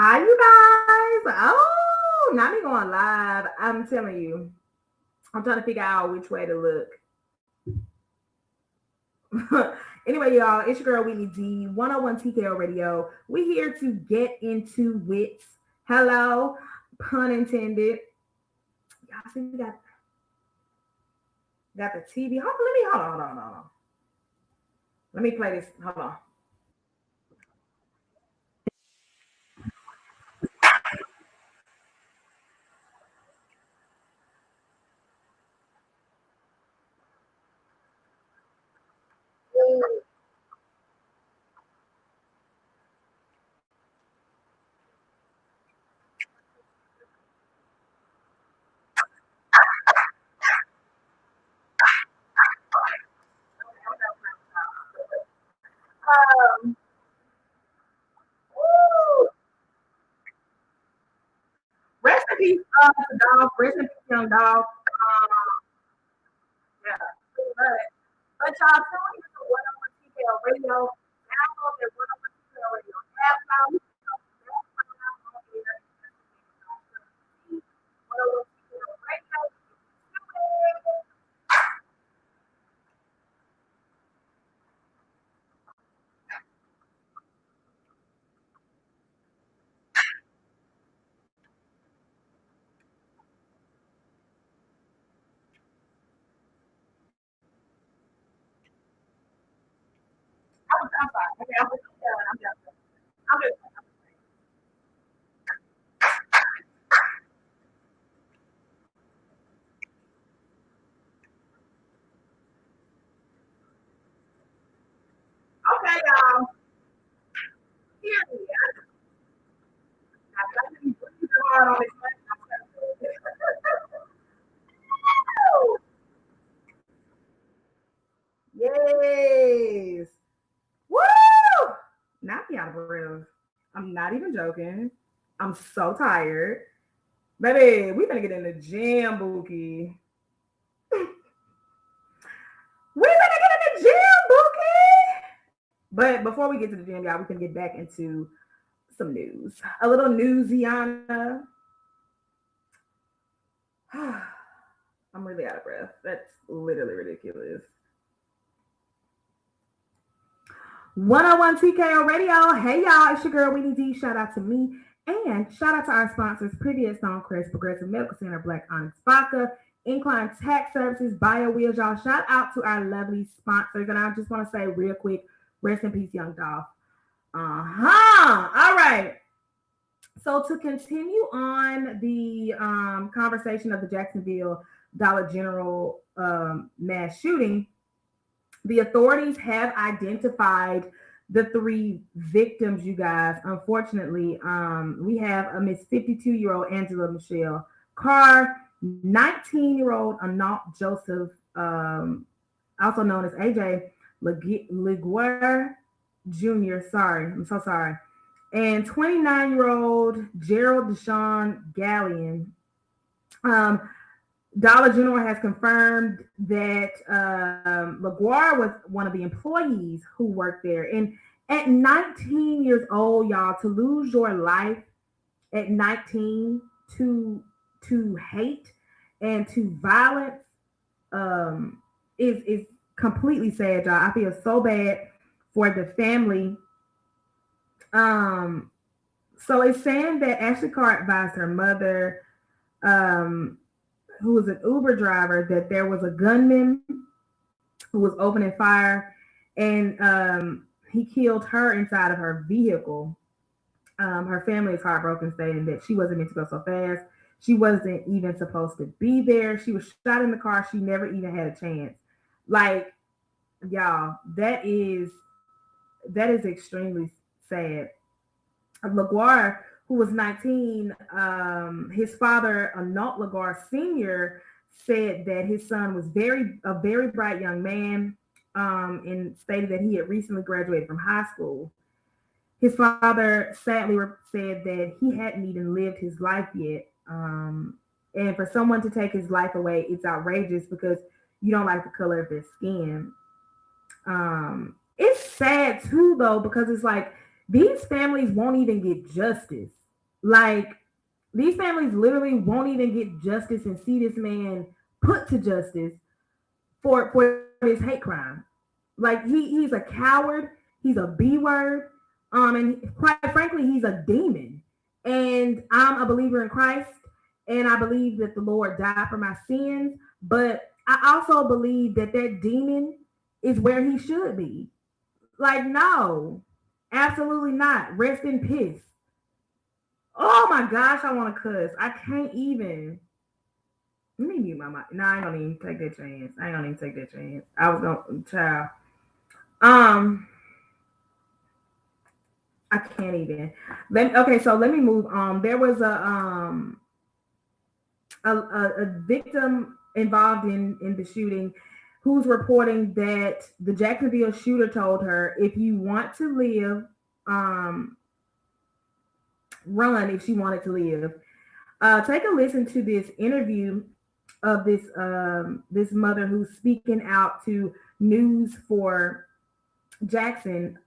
Hi, you guys. Oh, not me going live. I'm telling you, I'm trying to figure out which way to look. Anyway, y'all, it's your girl Whitney D, 101 TKO Radio. We here to get into wits. Hello, pun intended. Y'all see, we got the TV. Hold on. Let me play this. Hold on. Woo! Rest in peace, to dog. Rest in peace, young dog. Yeah. But y'all tune in to 101 TKO Radio. Download that 101 TKO Radio app now. You can go back on air. 101 TKO Radio. I'm sorry. Okay, I'm done. I'm just okay, y'all. Hear me. I got to be breathing hard on this one. Yes. Woo! Not be out of breath. I'm not even joking. I'm so tired. Baby, we gonna get in the gym, Bookie. We gonna get in the gym, Bookie. But before we get to the gym, y'all, we can get back into some news. A little newsiana. I'm really out of breath. That's literally ridiculous. 101 TKO Radio. Hey y'all, it's your girl Whitney D. Shout out to me. And shout out to our sponsors, Previous Stonecrest, Progressive Medical Center, Black Onyx Vodka, Incline Tax Services, Bio Wheels, y'all. Shout out to our lovely sponsors. And I just want to say real quick, rest in peace, Young Dolph. All right. So to continue on the conversation of the Jacksonville Dollar General mass shooting, the authorities have identified the three victims, you guys. Unfortunately, we have a Miss 52-year-old Angela Michelle Carr, 19-year-old Anant Joseph, also known as AJ Liguer Jr. Sorry, I'm so sorry. And 29-year-old Gerald Deshaun Gallion. Dollar General has confirmed that LaGuardia was one of the employees who worked there. And at 19 years old, y'all, to lose your life at 19 to hate and to violence is completely sad, y'all. I feel so bad for the family. So it's saying that Ashley Carr advised her mother, who was an Uber driver, that there was a gunman who was opening fire, and he killed her inside of her vehicle. Her family is heartbroken, stating that she wasn't meant to go so fast. She wasn't even supposed to be there. She was shot in the car. She never even had a chance. Like, y'all, that is extremely sad. LaGuardia, who was 19, his father, Anant LaGuardia Sr., said that his son was a very bright young man, and stated that he had recently graduated from high school. His father sadly said that he hadn't even lived his life yet. And for someone to take his life away, it's outrageous because you don't like the color of their skin. It's sad too, though, because it's like these families won't even get justice. Like, these families literally won't even get justice and see this man put to justice for this hate crime. Like, he's a coward, he's a B word, and quite frankly, he's a demon. And I'm a believer in Christ, and I believe that the Lord died for my sins, but I also believe that that demon is where he should be. Like, no, absolutely not. Rest in peace. Oh my gosh, I want to cuss. I can't even. Let me mute my mic. No, I ain't gonna even take that chance. I ain't gonna even take that chance. I was gonna, child. Um, I can't even. Okay, so let me move on. There was a victim involved in the shooting who's reporting that the Jacksonville shooter told her, if you want to live, um, run if she wanted to live. Take a listen to this interview of this mother who's speaking out to News for Jackson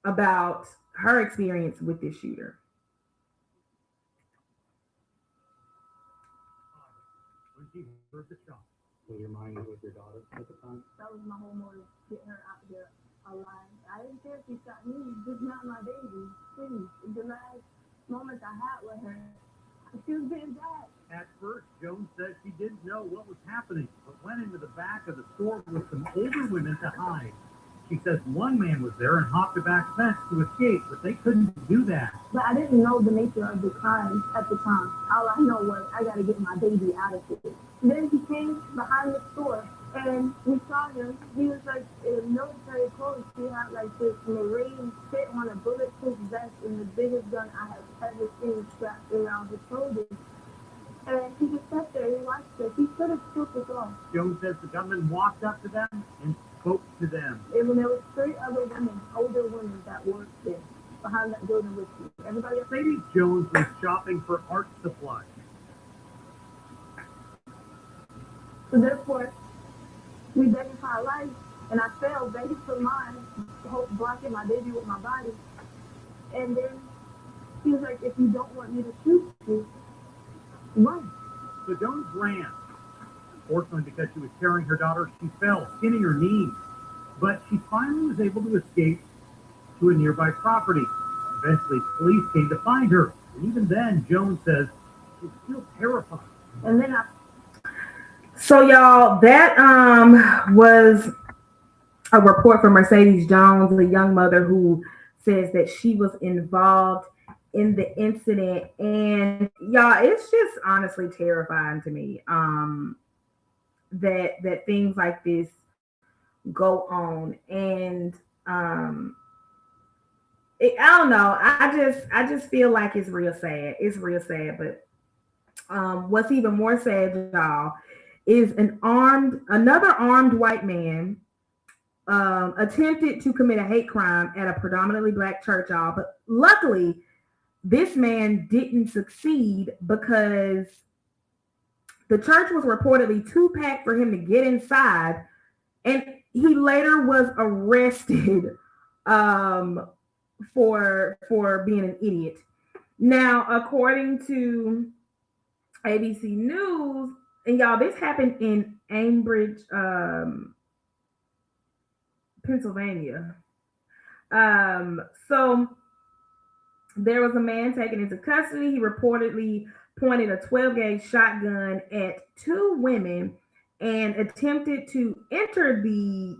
about her experience with this shooter. When she heard the shot, was your mind with your daughter at the time? That was my whole motive, getting her out there alive. I didn't care if she shot me, just not my baby. Please. The last moments I had with her, she was getting bad. At first, Jones said she didn't know what was happening, but went into the back of the store with some older women to hide. She says one man was there and hopped the back fence to escape, but they couldn't do that. But I didn't know the nature of the crime at the time. All I know was I got to get my baby out of here. Then he came behind the store, and we saw him. He was like in military clothes. He had like this Marine fit on a bulletproof vest and the biggest gun I have ever seen strapped around his shoulders. And he just sat there and watched us. He could have killed us all. Jones says the gunman walked up to them and spoke to them. And when there was 3 other women, older women that worked there behind that building with me. Everybody else. Sadie Jones was shopping for art supplies. So therefore, we begged for our life, and I fell begging for mine, blocking my baby with my body. And then he was like, if you don't want me to shoot you, run. So Jones ran. Fortunately, because she was carrying her daughter, she fell, skinning her knees. But she finally was able to escape to a nearby property. Eventually, police came to find her. And even then, Jones says she's still terrified. And then So y'all, that was a report from Mercedes Jones, the young mother who says that she was involved in the incident. And y'all, it's just honestly terrifying to me that things like this go on. And I don't know. I just feel like it's real sad. It's real sad. But what's even more sad, y'all, is another armed white man attempted to commit a hate crime at a predominantly black church, y'all. But luckily, this man didn't succeed because the church was reportedly too packed for him to get inside, and he later was arrested for being an idiot. Now, according to ABC News, and y'all, this happened in Ambridge, Pennsylvania. So there was a man taken into custody. He reportedly pointed a 12-gauge shotgun at 2 women and attempted to enter the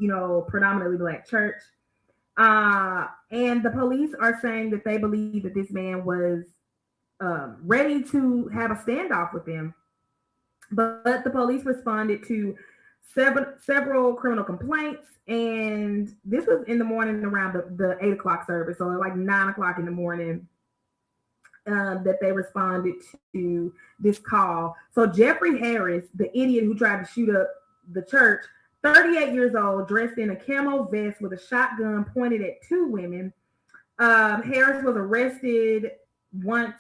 predominantly black church. And the police are saying that they believe that this man was ready to have a standoff with them. But the police responded to several criminal complaints, and this was in the morning around the 8 o'clock service, so like 9 o'clock in the morning, that they responded to this call. So Jeffrey Harris, the idiot who tried to shoot up the church, 38 years old, dressed in a camo vest with a shotgun pointed at 2 women. Harris was arrested once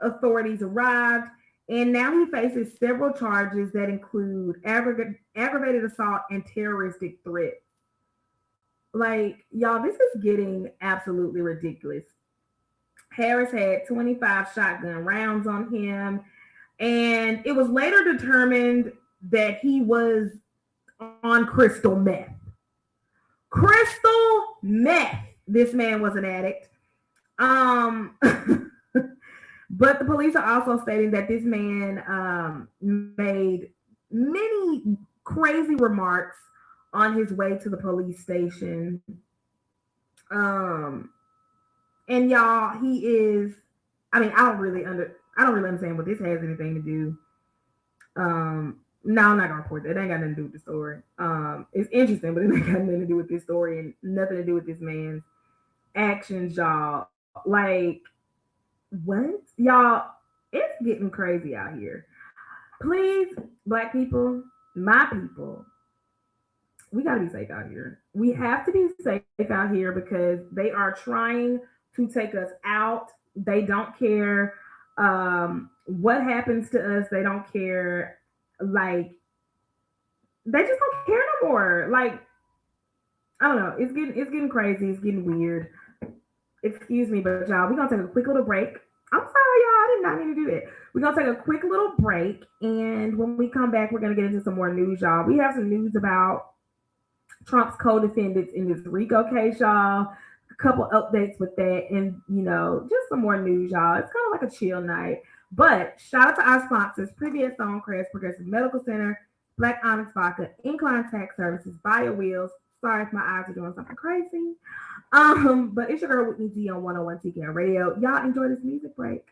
authorities arrived, and now he faces several charges that include aggravated assault and terroristic threat. Like, y'all, this is getting absolutely ridiculous. Harris had 25 shotgun rounds on him, and it was later determined that he was on crystal meth. Crystal meth. This man was an addict. But the police are also stating that this man made many crazy remarks on his way to the police station. Um, and y'all, he is. I mean, I don't really understand what this has anything to do. No, I'm not gonna report that. It ain't got nothing to do with the story. It's interesting, but it ain't got nothing to do with this story and nothing to do with this man's actions, y'all. Like, what? Y'all, it's getting crazy out here. Please, black people, my people, we gotta be safe out here. We have to be safe out here because they are trying to take us out. They don't care what happens to us. They don't care. Like, they just don't care no more. Like, I don't know. It's getting crazy. It's getting weird. Excuse me, but y'all, we're gonna take a quick little break. I'm sorry, y'all. I did not mean to do that. We're gonna take a quick little break, and when we come back, we're gonna get into some more news, y'all. We have some news about Trump's co-defendants in this RICO case, y'all. A couple updates with that, and just some more news, y'all. It's kind of like a chill night. But shout out to our sponsors: Previous Stonecrest, Progressive Medical Center, Black Onyx Vodka, Incline Tax Services, Bio Wheels. Sorry if my eyes are doing something crazy. But it's your girl Whitney D on 101 TKN Radio. Y'all enjoy this music break.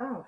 Oh,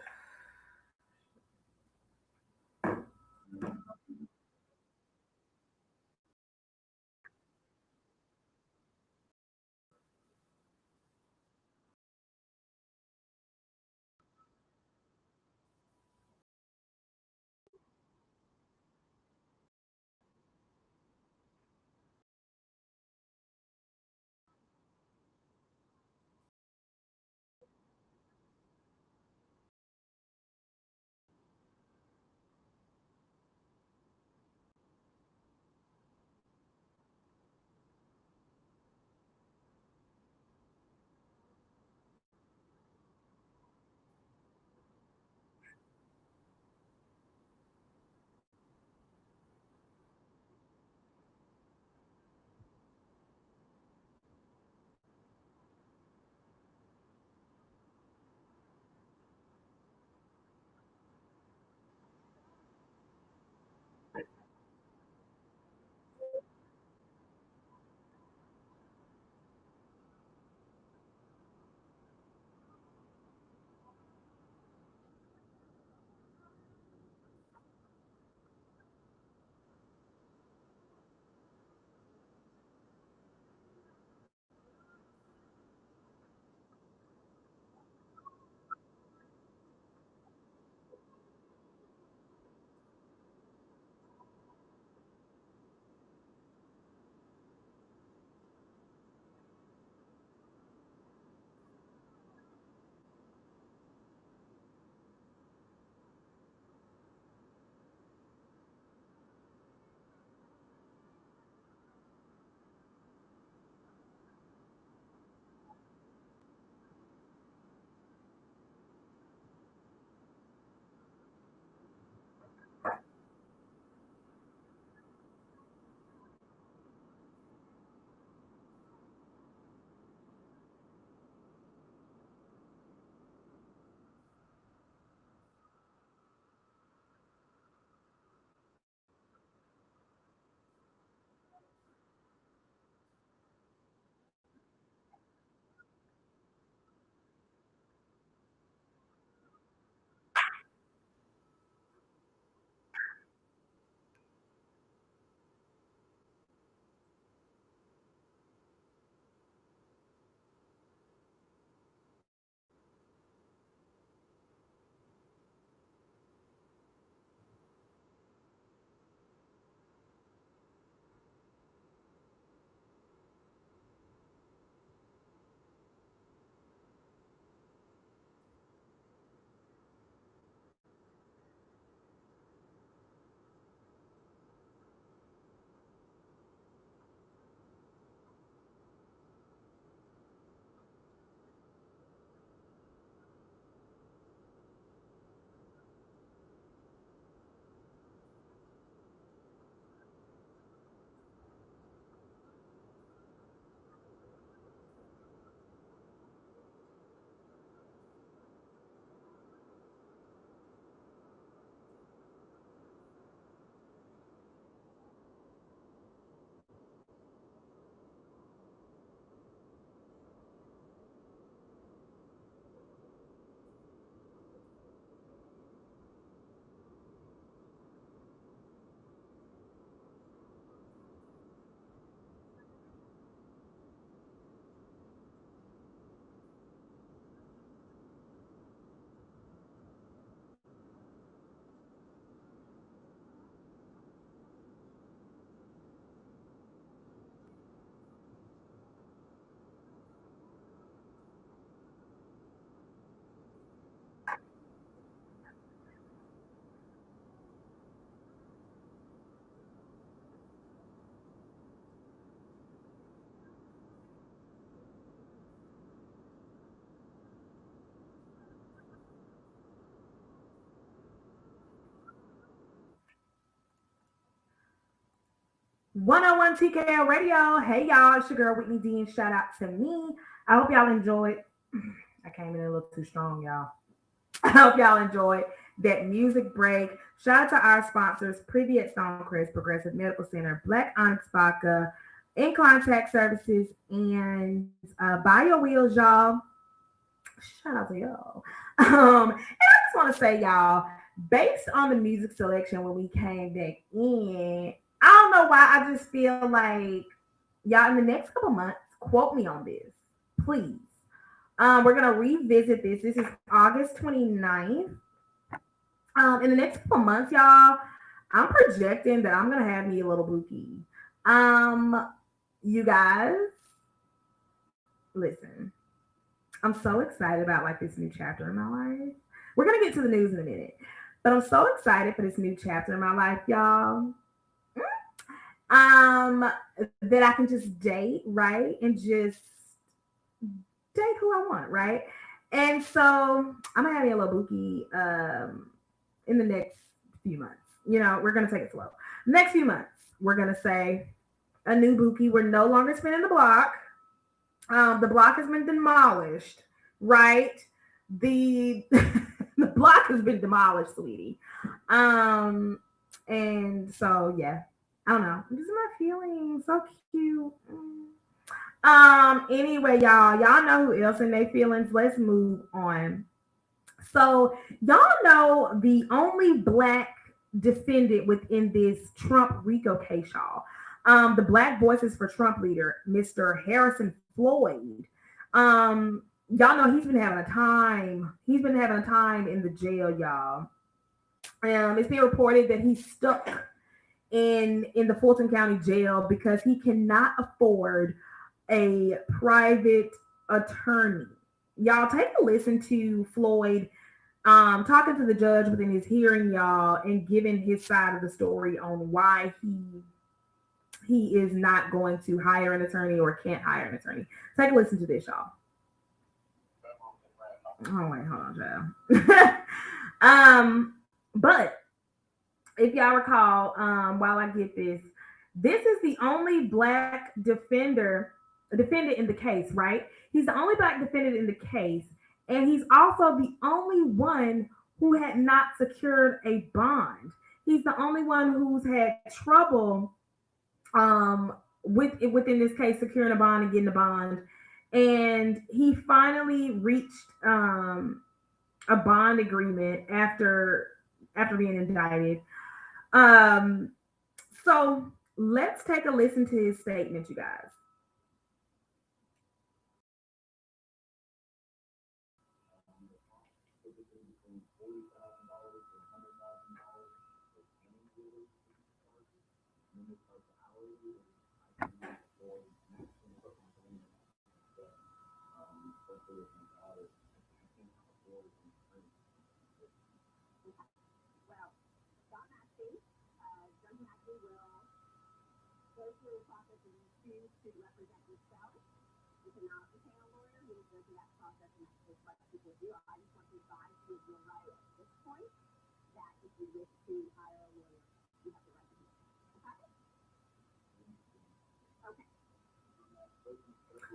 one TKL Radio. Hey y'all, it's your girl Whitney D, and shout out to me. I hope y'all enjoyed. I came in a little too strong, y'all. I hope y'all enjoyed that music break. Shout out to our sponsors: Privet Stonecrest, Progressive Medical Center, Black Onyx Vodka, In Contact Services, and BioWheels, y'all. shout out to y'all. And I just want to say, y'all, based on the music selection when we came back in, I don't know why I just feel like y'all in the next couple months, quote me on this, please. We're gonna revisit this. This is August 29th. In the next couple months, y'all, I'm projecting that I'm gonna have me a little bookie. You guys, listen. I'm so excited about like this new chapter in my life. We're gonna get to the news in a minute, but I'm so excited for this new chapter in my life, y'all. That I can just date, right, and just date who I want, right? And so I'm gonna have me a little bookie in the next few months. You know, we're gonna take it slow. Next few months, we're gonna say a new bookie. We're no longer spinning the block. The block has been demolished, right? The the block has been demolished, sweetie. And so yeah, I don't know. This is my feeling. So cute. Anyway, y'all know who else in their feelings. Let's move on. So y'all know the only black defendant within this Trump RICO case, y'all. The Black Voices for Trump leader, Mr. Harrison Floyd. Y'all know he's been having a time. He's been having a time in the jail, y'all. It's been reported that he's stuck in the Fulton County jail because he cannot afford a private attorney. Y'all take a listen to Floyd talking to the judge within his hearing, y'all, and giving his side of the story on why he is not going to hire an attorney or can't hire an attorney. Take a listen to this, y'all. Oh wait, hold on, child. But if y'all recall, while I get this is the only black defendant in the case, right? He's the only black defendant in the case, and he's also the only one who had not secured a bond. He's the only one who's had trouble within this case securing a bond and getting a bond. And he finally reached a bond agreement after being indicted. So let's take a listen to his statement, you guys.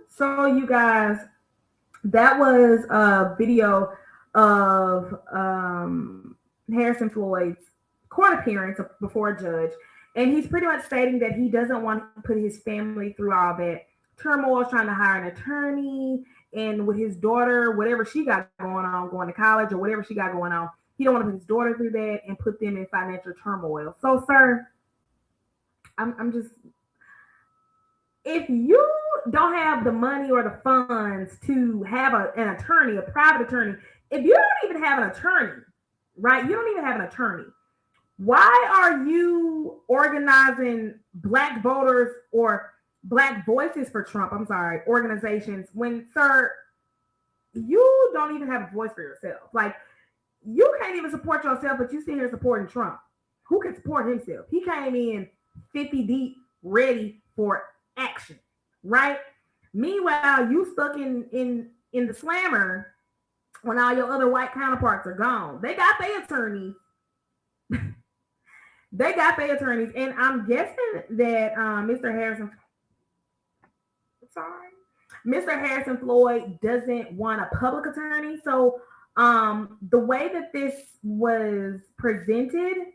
So you guys, that was a video of Harrison Floyd's court appearance before a judge, and he's pretty much stating that he doesn't want to put his family through all that turmoil trying to hire an attorney, and with his daughter, whatever she got going on, going to college or whatever she got going on, he don't want to put his daughter through that and put them in financial turmoil. So, sir, I'm just, if you don't have the money or the funds to have an attorney, a private attorney, if you don't even have an attorney, right? You don't even have an attorney. Why are you organizing black voters or Black Voices for Trump, organizations when, sir, you don't even have a voice for yourself? Like, you can't even support yourself, but you sit here supporting Trump. Who can support himself? He came in 50 deep, ready for action, right? Meanwhile, you stuck in the slammer when all your other white counterparts are gone. They got their attorneys. They got their attorneys, and I'm guessing that Mr. Harrison Floyd doesn't want a public attorney. So the way that this was presented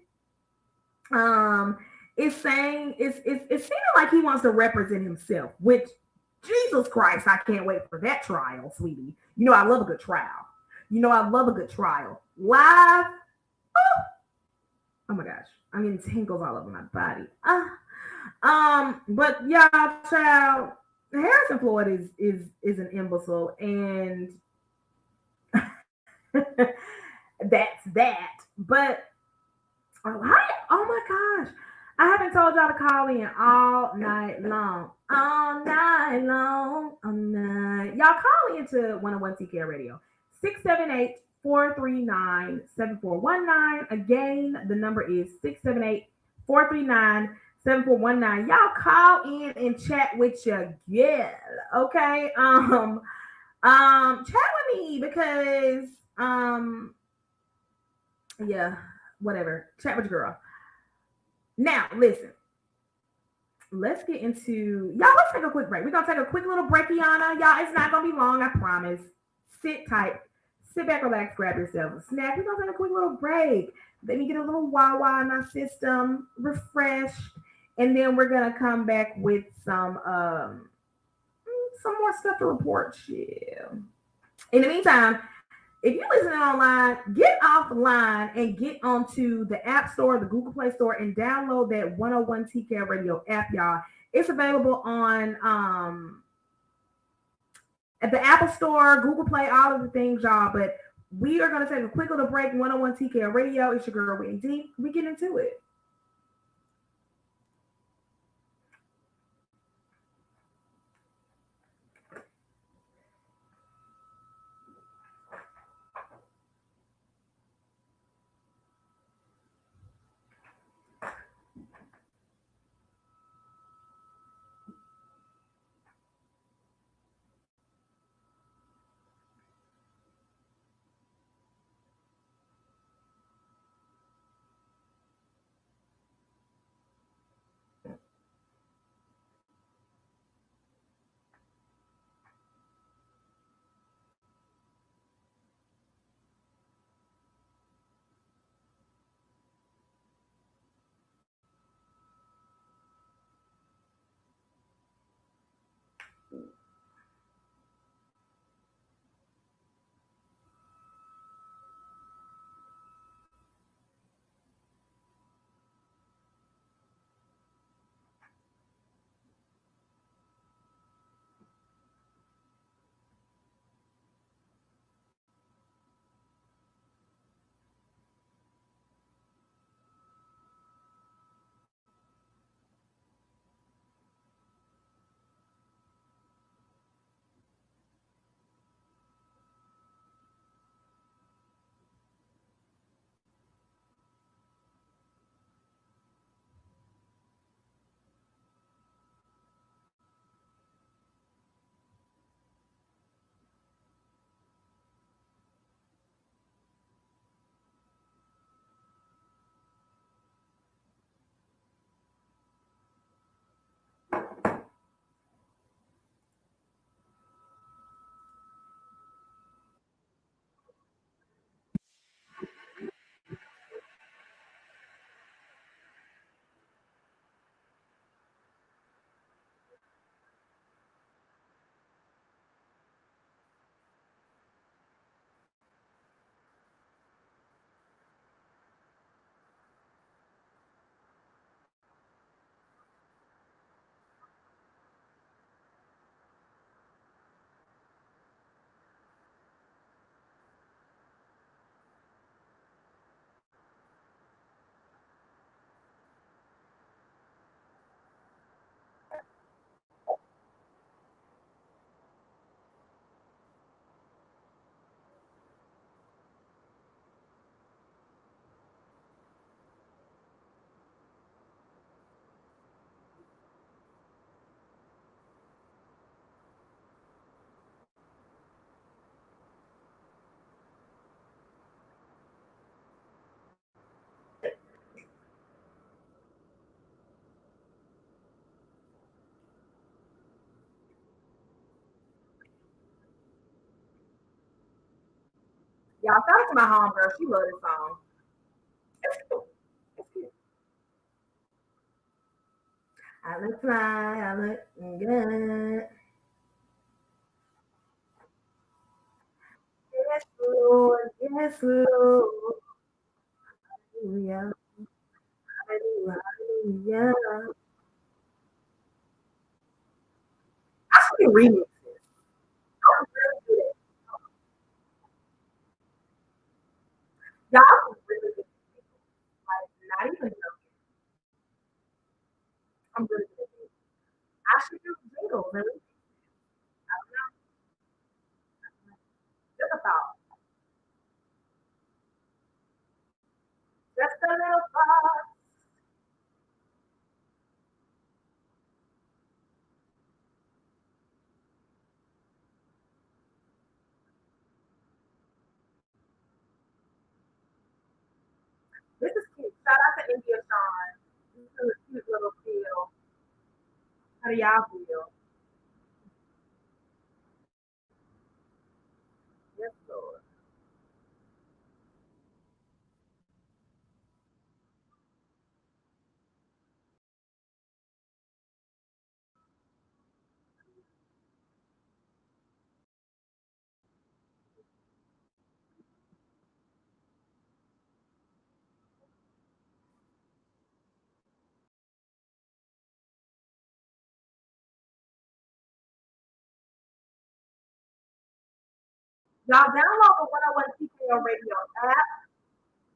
is saying it's seeming like he wants to represent himself, which, Jesus Christ, I can't wait for that trial, sweetie. You know, I love a good trial. You know, I love a good trial. Live, oh my gosh, I'm getting tingles all over my body. But y'all, child, Harrison Floyd is an imbecile, and that's that. But oh my gosh, I haven't told y'all to call in all night long, all night long, all night. Y'all call into 101 TK Radio 678-439-7419. Again, the number is 678-439-7419. Y'all call in and chat with your girl, okay? Chat with me because yeah, whatever. Chat with your girl. Now, listen. Let's get into y'all. Let's take a quick break. We're gonna take a quick little breakiana, y'all. It's not gonna be long, I promise. Sit tight, sit back, relax, grab yourself a snack. We're gonna take a quick little break. Let me get a little Wawa in my system, refreshed, and then we're gonna come back with some more stuff to report. Yeah. In the meantime, if you're listening online, get offline and get onto the App Store, the Google Play Store, and download that 101 TK Radio app, y'all. It's available on at the Apple Store, Google Play, all of the things, y'all. But we are going to take a quick little break. 101 TK Radio. It's your girl, Whitney D. We get into it. Y'all, shout out to my homegirl. She loves this song. It's cute. It's cute. I look fly. I look good. Lord. Yes, Lord. Hallelujah. Hallelujah. Hallelujah. I should be reading this. I'm really good at y'all. I'm really good at not even joking. I'm really good at it. I should do jingles and just about just a little far. This is cute. Shout out to India Sean. This is a cute little feel. How do y'all feel? Yes, Lord. Y'all download the 101 TKO radio app.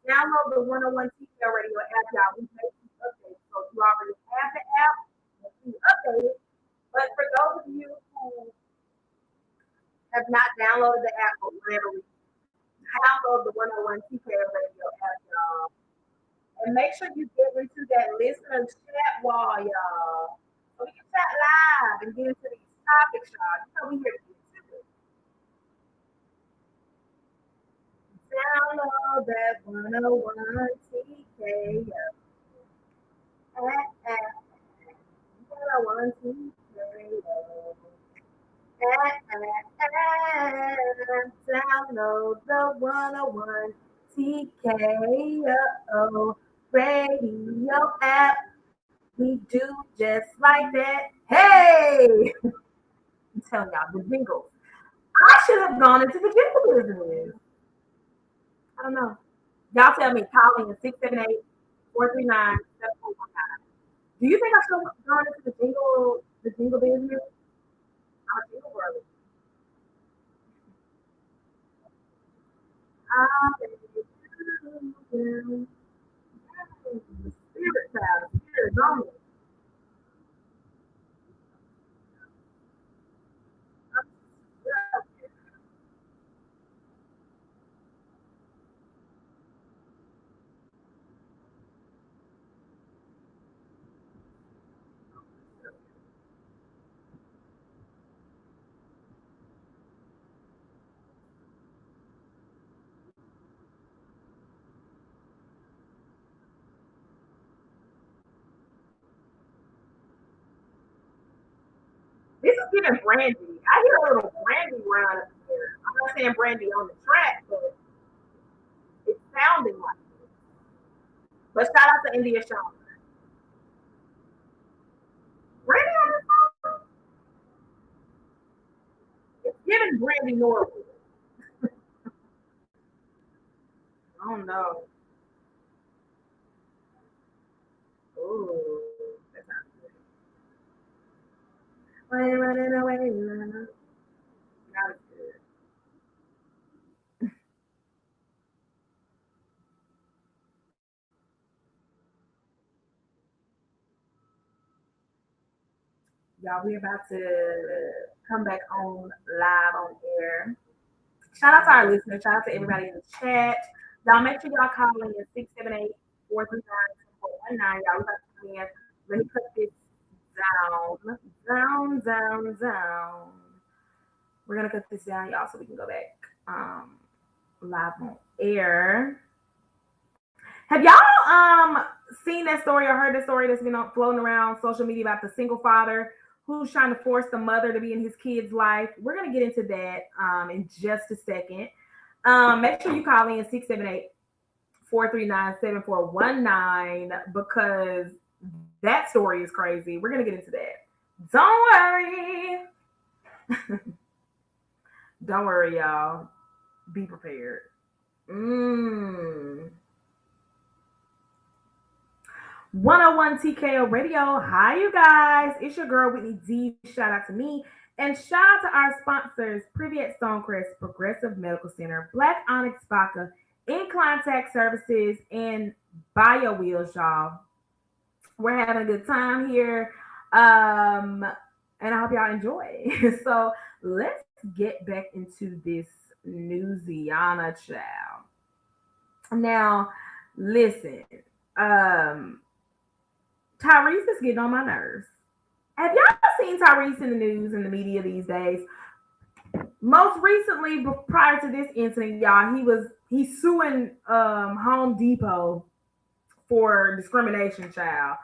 Download the 101 TKO radio app, y'all. We make these updates. So if you already have the app, you update it. But for those of you who have not downloaded the app for whatever reason, download the 101 TKO radio app, y'all. And make sure you get into that listener chat wall, y'all. So we can chat live and get into these topics, y'all. You know we here to get into it. Download that 101 TKO app. 101 TKO. Download the 101 TKO radio app. We do just like that. Hey! I'm telling y'all, the jingles. I should have gone into the jingle business. I don't know. Y'all tell me, calling in 678 439 7419. Do you think I should have gone into the jingle business? I'm a jingle girl. The spirit child, the spirit is on me. This is giving brandy. I hear a little brandy round up here. I'm not saying brandy on the track, but it's sounding like it. But shout out to India Shaw. Brandy on the song? It's giving brandy Norwood. I don't know. Ooh, that's not good. Why you running away, love? That was good. Y'all, we about to come back on live on air. Shout out to our listeners. Shout out to everybody in the chat. Y'all make sure y'all call in 678 439 Y'all, we about to come in. Let me cut this down. Down. We're gonna cut this down, y'all, so we can go back live on air. Have y'all seen that story or heard the story that's been floating around social media about the single father who's trying to force the mother to be in his kid's life? We're gonna get into that in just a second. Make sure you call in 678 439 7419 because that story is crazy. We're gonna get into that. Don't worry. Don't worry, y'all. Be prepared. Mm. 101 TKO Radio. Hi, you guys. It's your girl, Whitney D. Shout out to me. And shout out to our sponsors, Privet Stonecrest, Progressive Medical Center, Black Onyx Vodka, Incline Tax Services, and Bio Wheels, y'all. We're having a good time here. And I hope y'all enjoy. So let's get back into this Louisiana child. Now, listen, um, Tyrese is getting on my nerves. Have y'all seen Tyrese in the news and the media these days? Most recently, prior to this incident, y'all, he's suing Home Depot for discrimination, child.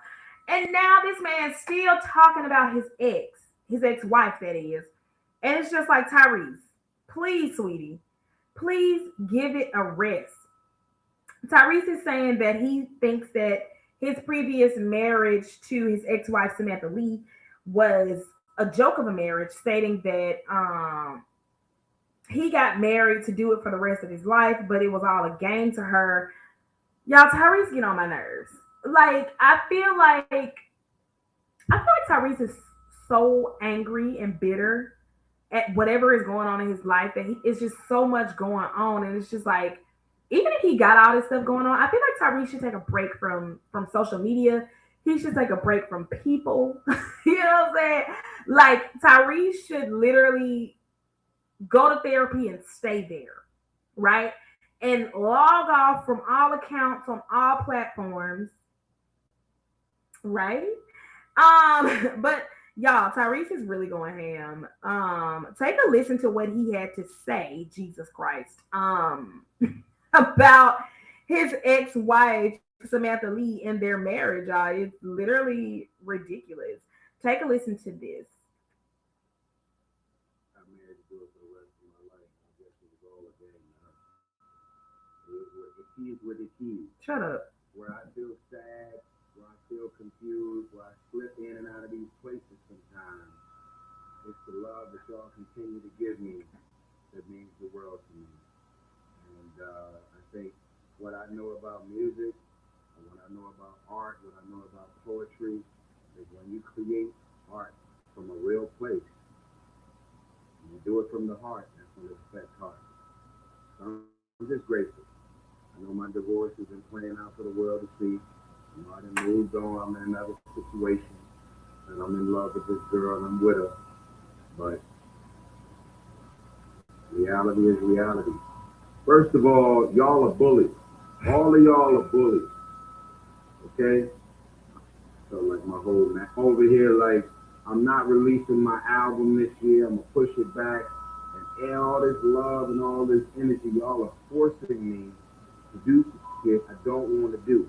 And now this man's still talking about his ex-wife, that is. And it's just like, Tyrese, please, sweetie, please give it a rest. Tyrese is saying that he thinks that his previous marriage to his ex-wife Samantha Lee was a joke of a marriage, stating that he got married to do it for the rest of his life, but it was all a game to her. Y'all, Tyrese get on my nerves. Like, I feel like Tyrese is so angry and bitter at whatever is going on in his life that it's just so much going on, and it's just like, even if he got all this stuff going on, I feel like Tyrese should take a break from social media. He should take a break from people. You know what I'm saying? Like, Tyrese should literally go to therapy and stay there, right? And log off from all accounts on all platforms, right? But y'all, Tyrese is really going ham. Take a listen to what he had to say, Jesus Christ, about his ex-wife, Samantha Lee, and their marriage, y'all. It's literally ridiculous. Take a listen to this. I'm married to do it for the rest of my life. I guess it was all a game. It is what it is. Shut up. Where I feel sad, where I feel confused, where I slip in and out of these places sometimes, it's the love that y'all continue to give me that means the world to me. And I think what I know about music, and what I know about art, what I know about poetry, is when you create art from a real place, and you do it from the heart, that's when it affects heart. So I'm just grateful. I know my divorce has been playing out for the world to see. You know, I done moved on. I'm in another situation, and I'm in love with this girl, and I'm with her. But reality is reality. First of all, y'all are bullies. All of y'all are bullies. Okay? So like my whole man over here, like I'm not releasing my album this year. I'm gonna push it back, and all this love and all this energy, y'all are forcing me to do some shit I don't want to do.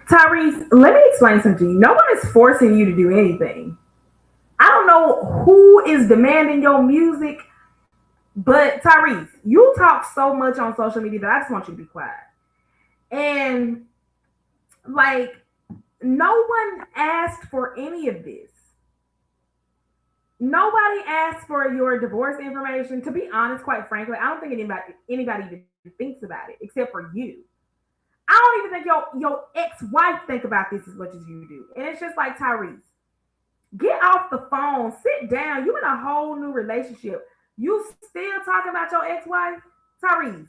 Tyrese, let me explain something to you. No one is forcing you to do anything. I don't know who is demanding your music, but Tyrese, you talk so much on social media that I just want you to be quiet. And like, no one asked for any of this. Nobody asked for your divorce information. To be honest, quite frankly, I don't think anybody even thinks about it except for you. I don't even think your ex-wife think about this as much as you do. And it's just like, Tyrese, get off the phone, sit down. You in a whole new relationship. You still talking about your ex-wife? Tyrese,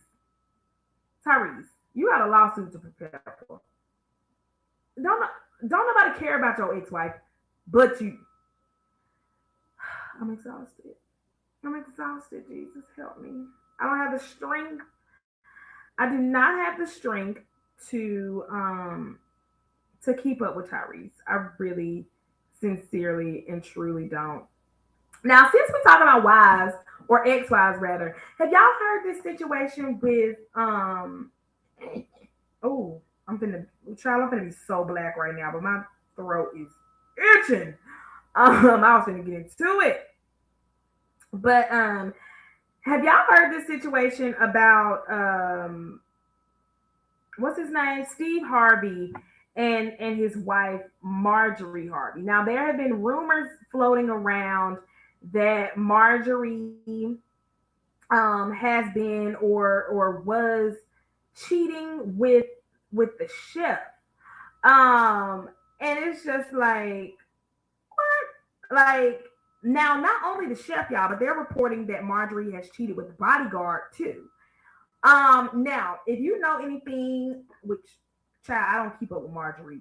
you got a lawsuit to prepare for. Don't don't nobody care about your ex-wife but you. I'm exhausted. I'm exhausted. Jesus, help me. I don't have the strength. I do not have the strength to keep up with Tyrese. I really, sincerely, and truly don't. Now, since we're talking about wives or ex-wives rather, have y'all heard this situation with oh, I'm finna be so black right now, but my throat is itching. I was gonna get into it. But have y'all heard this situation about what's his name? Steve Harvey and his wife Marjorie Harvey. Now there have been rumors floating around that Marjorie has been or was cheating with the chef. And it's just like like now not only the chef, y'all, but they're reporting that Marjorie has cheated with the bodyguard too. Now, if you know anything, which child, I don't keep up with Marjorie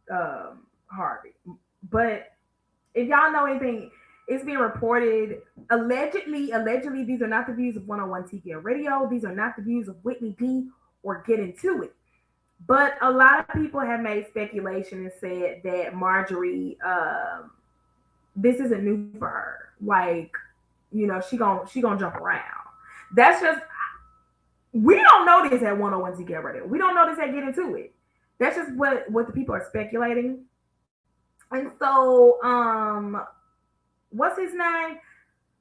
Harvey, but if y'all know anything, it's being reported allegedly, these are not the views of 101 TKO Radio. These are not the views of Whitney D or Get Into It. But a lot of people have made speculation and said that Marjorie, this isn't new for her. Like, she gonna jump around. That's just we don't know this at 101 TKO Radio. We don't know this at Get Into It. That's just what the people are speculating. And so, what's his name?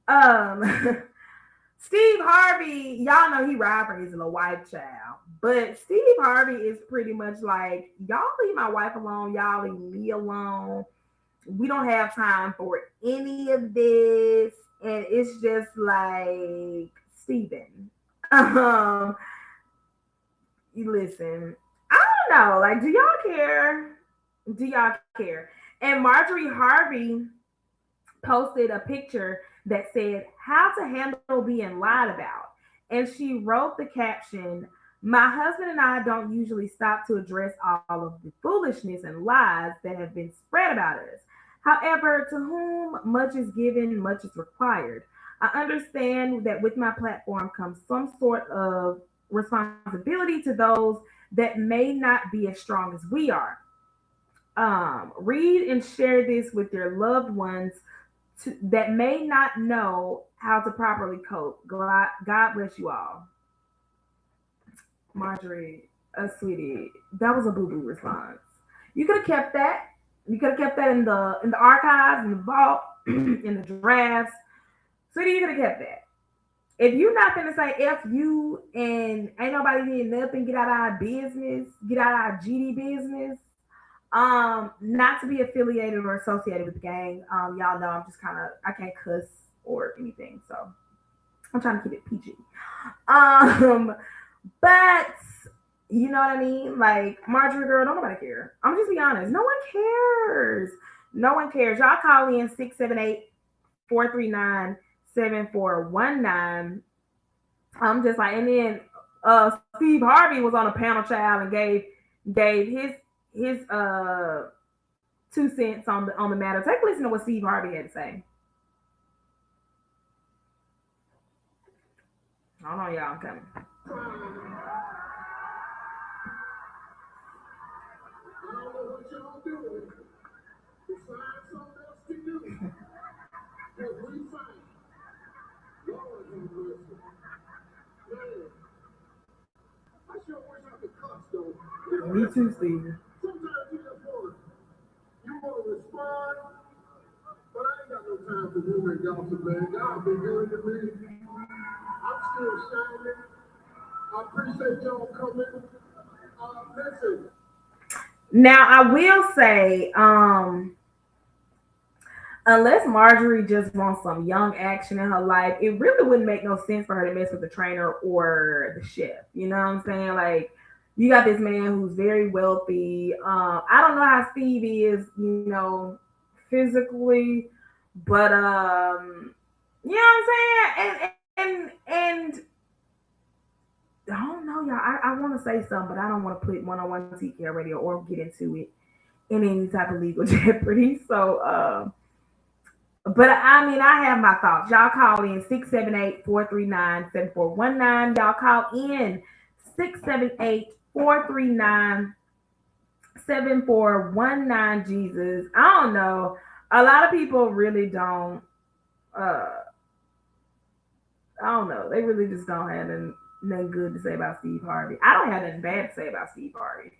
Um, Steve Harvey, y'all know he ride for his little white child. But Steve Harvey is pretty much like, y'all leave my wife alone, y'all leave me alone. We don't have time for any of this. And it's just like, Steven. You listen, I don't know. Like, do y'all care? Do y'all care? And Marjorie Harvey posted a picture that said how to handle being lied about. And she wrote the caption, my husband and I don't usually stop to address all of the foolishness and lies that have been spread about us. However, to whom much is given, much is required. I understand that with my platform comes some sort of responsibility to those that may not be as strong as we are. Read and share this with your loved ones that may not know how to properly cope. God bless you all. Marjorie, sweetie, that was a boo boo response. You could have kept that. You could have kept that in the archives, in the vault, in the drafts. Sweetie, you could have kept that. If you're not gonna say F you and ain't nobody did nothing, get out of our business, get out of our GD business. Not to be affiliated or associated with the gang. Y'all know I'm just kind of I can't cuss or anything, so I'm trying to keep it PG. But you know what I mean? Like Marjorie girl, don't nobody care. I'm just be honest. No one cares. No one cares. Y'all call in 678-439-7419. I'm just like, and then Steve Harvey was on a panel, child, and gave his 2 cents on the matter. Take a listen to what Steve Harvey had to say. Hold on, y'all, I'm coming. I don't know what y'all doing. Besides something else to do. Because we fight. Lord have mercy. Man, I sure wish I could cuss though. Me too, Steve. Sometimes you want to respond, but I ain't got no time for women gossip, man. God been good to me. I'm still shining. I appreciate y'all coming. Listen. Now I will say, unless Marjorie just wants some young action in her life, it really wouldn't make no sense for her to mess with the trainer or the chef. You know what I'm saying? Like, you got this man who's very wealthy. I don't know how Steve is, physically, but you know what I'm saying? And I don't know, y'all. I want to say something, but I don't want to put 101 TKO Radio or get into it in any type of legal jeopardy. So, but I mean, I have my thoughts. Y'all call in 678-439-7419. Y'all call in 678-439-7419. Jesus. I don't know. A lot of people really don't I don't know. They really just don't have nothing good to say about Steve Harvey. I don't have nothing bad to say about Steve Harvey.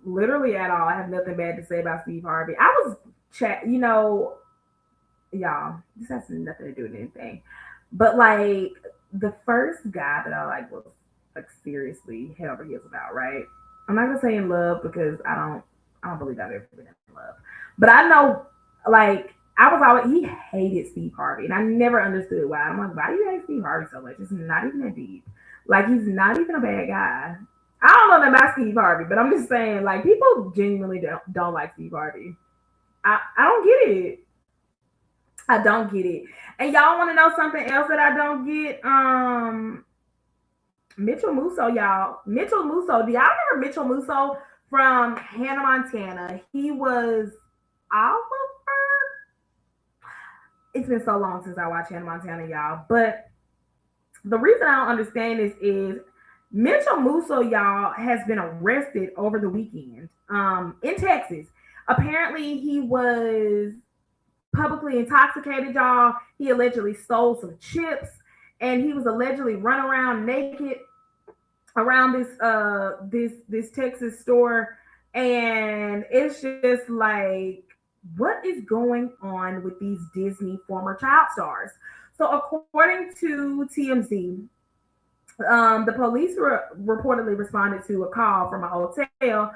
Literally at all. I have nothing bad to say about Steve Harvey. I was y'all, this has nothing to do with anything. But like the first guy that I was like seriously head over heels about, right? I'm not gonna say in love because I don't believe I've ever been in love. But I know like I was always he hated Steve Harvey, and I never understood why. I'm like, why do you hate Steve Harvey so much? It's not even that deep. Like he's not even a bad guy. I don't know that about Steve Harvey, but I'm just saying, like people genuinely don't like Steve Harvey. I don't get it. I don't get it. And y'all want to know something else that I don't get? Mitchell Musso, y'all. Mitchell Musso. Do y'all remember Mitchell Musso from Hannah Montana? He was Oliver. It's been so long since I watched Hannah Montana, y'all. But the reason I don't understand this is Mitchell Musso, y'all, has been arrested over the weekend in Texas. Apparently, he was publicly intoxicated, y'all. He allegedly stole some chips, and he was allegedly run around naked around this Texas store, and it's just like, what is going on with these Disney former child stars? So according to TMZ, the police reportedly responded to a call from a hotel,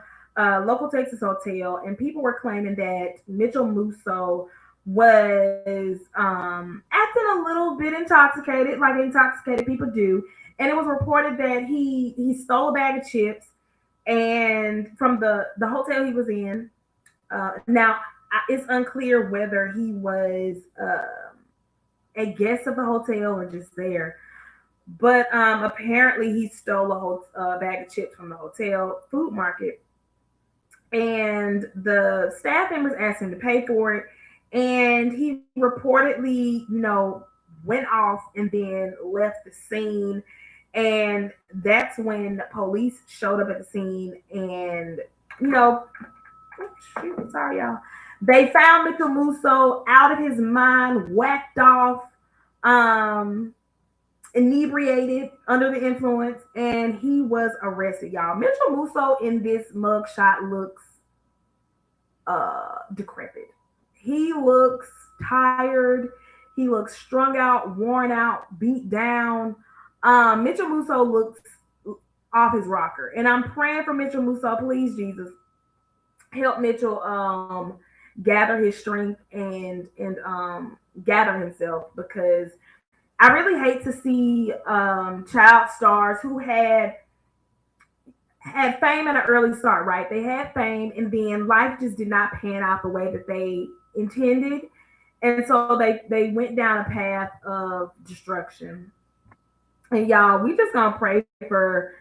local Texas hotel, and people were claiming that Mitchell Musso was acting a little bit intoxicated, like intoxicated people do. And it was reported that he stole a bag of chips and from the hotel he was in. Now it's unclear whether he was a guest of the hotel or just there. But apparently he stole a whole bag of chips from the hotel food market, and the staff members asked him to pay for it, and he reportedly, went off and then left the scene, and that's when police showed up at the scene, and you know, sorry y'all, they found Mitchell Musso out of his mind, whacked off. Inebriated, under the influence, and he was arrested, y'all. Mitchell Musso in this mugshot looks decrepit. He looks tired. He looks strung out, worn out, beat down. Mitchell Musso looks off his rocker, and I'm praying for Mitchell Musso. Please, Jesus, help Mitchell gather his strength and gather himself, because I really hate to see child stars who had fame at an early start, right? They had fame, and then life just did not pan out the way that they intended, and so they went down a path of destruction. And y'all, we just gonna pray for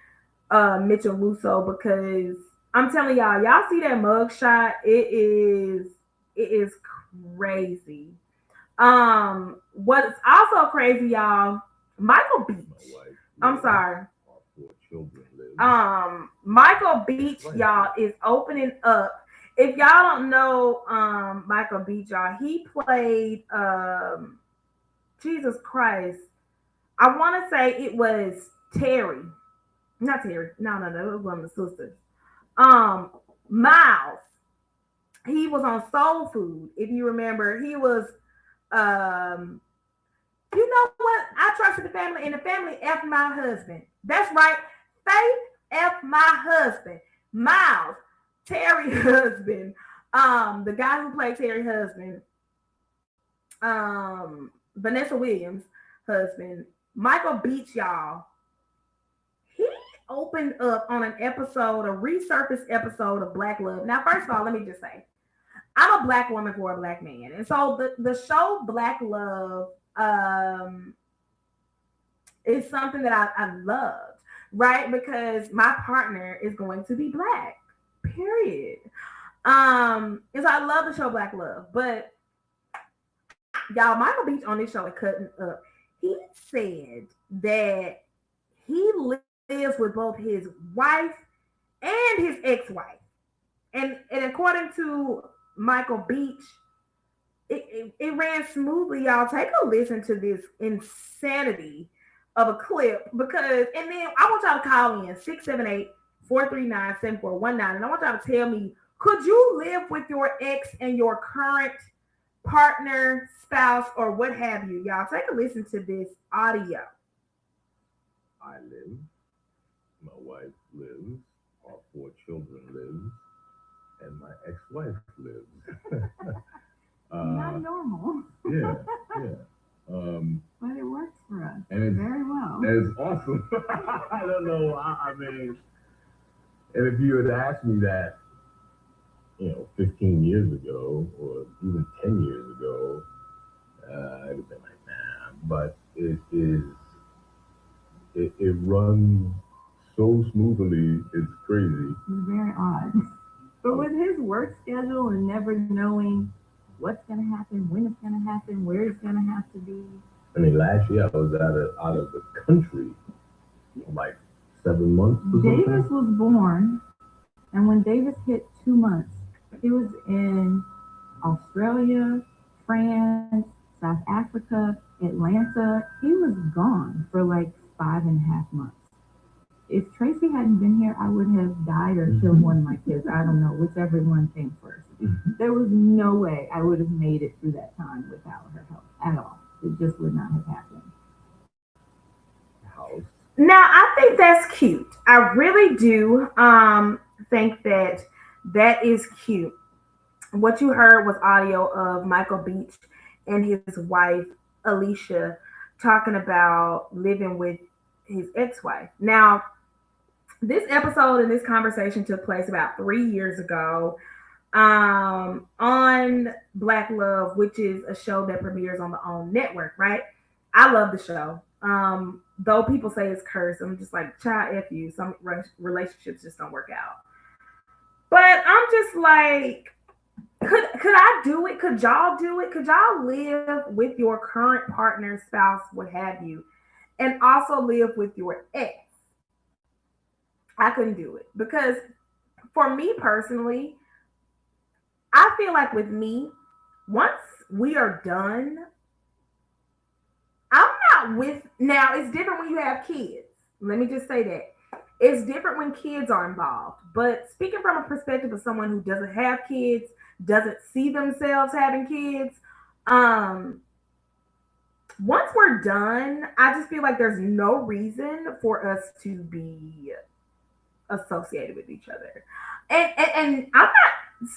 Mitchell Musso, because I'm telling y'all see that mug shot? It is crazy. What's also crazy, y'all? Michael Beach. I'm sorry. Michael Beach, y'all, is opening up. If y'all don't know Michael Beach, y'all, he played Jesus Christ. I want to say it was Terry. Not Terry. No, it was one of the sisters. Miles. He was on Soul Food. If you remember, he was you know what? I trusted the family, and the family F my husband. That's right. Faith F my husband. Miles, Terry husband. The guy who played Terry husband. Vanessa Williams husband. Michael Beach, y'all. He opened up on an episode, a resurfaced episode of Black Love. Now, first of all, let me just say, I'm a Black woman for a Black man. And so the show Black Love is something that I loved, right? Because my partner is going to be Black, period. And so I love the show Black Love. But y'all, Michael Beach on this show is cutting up. He said that he lives with both his wife and his ex-wife. And according to Michael Beach, it ran smoothly, y'all. Take a listen to this insanity of a clip, because, and then I want y'all to call in 678-439-7419, and I want y'all to tell me, could you live with your ex and your current partner, spouse, or what have you? Y'all take a listen to this audio. I live, my wife lives, our 4 children live, and my ex-wife lives. Not normal. Yeah, yeah. But it works for us and it's very well. and it's awesome. I don't know. I mean, and if you had asked me that, 15 years ago or even 10 years ago, I'd have been like, nah. But it runs so smoothly. It's crazy. It's very odd. But with his work schedule and never knowing what's going to happen, when it's going to happen, where it's going to have to be. I mean, last year I was out of the country for like 7 months. Davis was born, and when Davis hit 2 months, he was in Australia, France, South Africa, Atlanta. He was gone for like 5.5 months. If Tracy hadn't been here, I would have died or killed one of my kids. I don't know, whichever one came first. There was no way I would have made it through that time without her help at all. It just would not have happened. House. Now, I think that's cute. I really do think that that is cute. What you heard was audio of Michael Beach and his wife, Alicia, talking about living with his ex-wife. Now, this episode and this conversation took place about 3 years ago on Black Love, which is a show that premieres on the OWN network, right? I love the show. Though people say it's cursed, I'm just like, child, F you. Some relationships just don't work out. But I'm just like, could I do it? Could y'all do it? Could y'all live with your current partner, spouse, what have you, and also live with your ex? I couldn't do it because for me personally, I feel like with me, once we are done, I'm not with now. It's different when you have kids. Let me just say that. It's different when kids are involved. But speaking from a perspective of someone who doesn't have kids, doesn't see themselves having kids, um, once we're done, I just feel like there's no reason for us to be associated with each other. And I'm not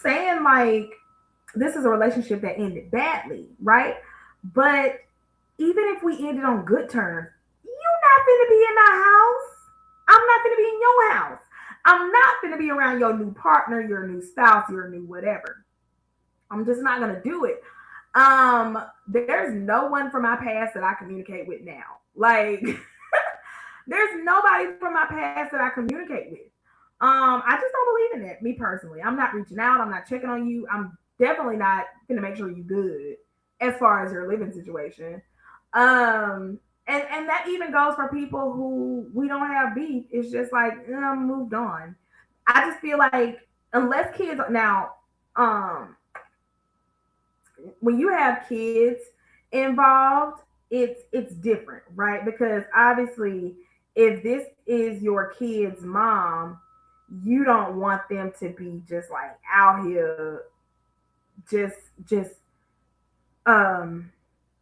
saying like this is a relationship that ended badly, right? But even if we ended on good terms, you're not gonna be in my house. I'm not gonna be in your house. I'm not gonna be around your new partner, your new spouse, your new whatever. I'm just not gonna do it. There's no one from my past that I communicate with now. Like there's nobody from my past that I communicate with. I just don't believe in it, me personally. I'm not reaching out, I'm not checking on you. I'm definitely not gonna make sure you're good as far as your living situation. And that even goes for people who we don't have beef. It's just like moved on. I just feel like unless kids now, um, when you have kids involved, it's different, right? Because obviously, if this is your kid's mom, you don't want them to be just like out here, just just um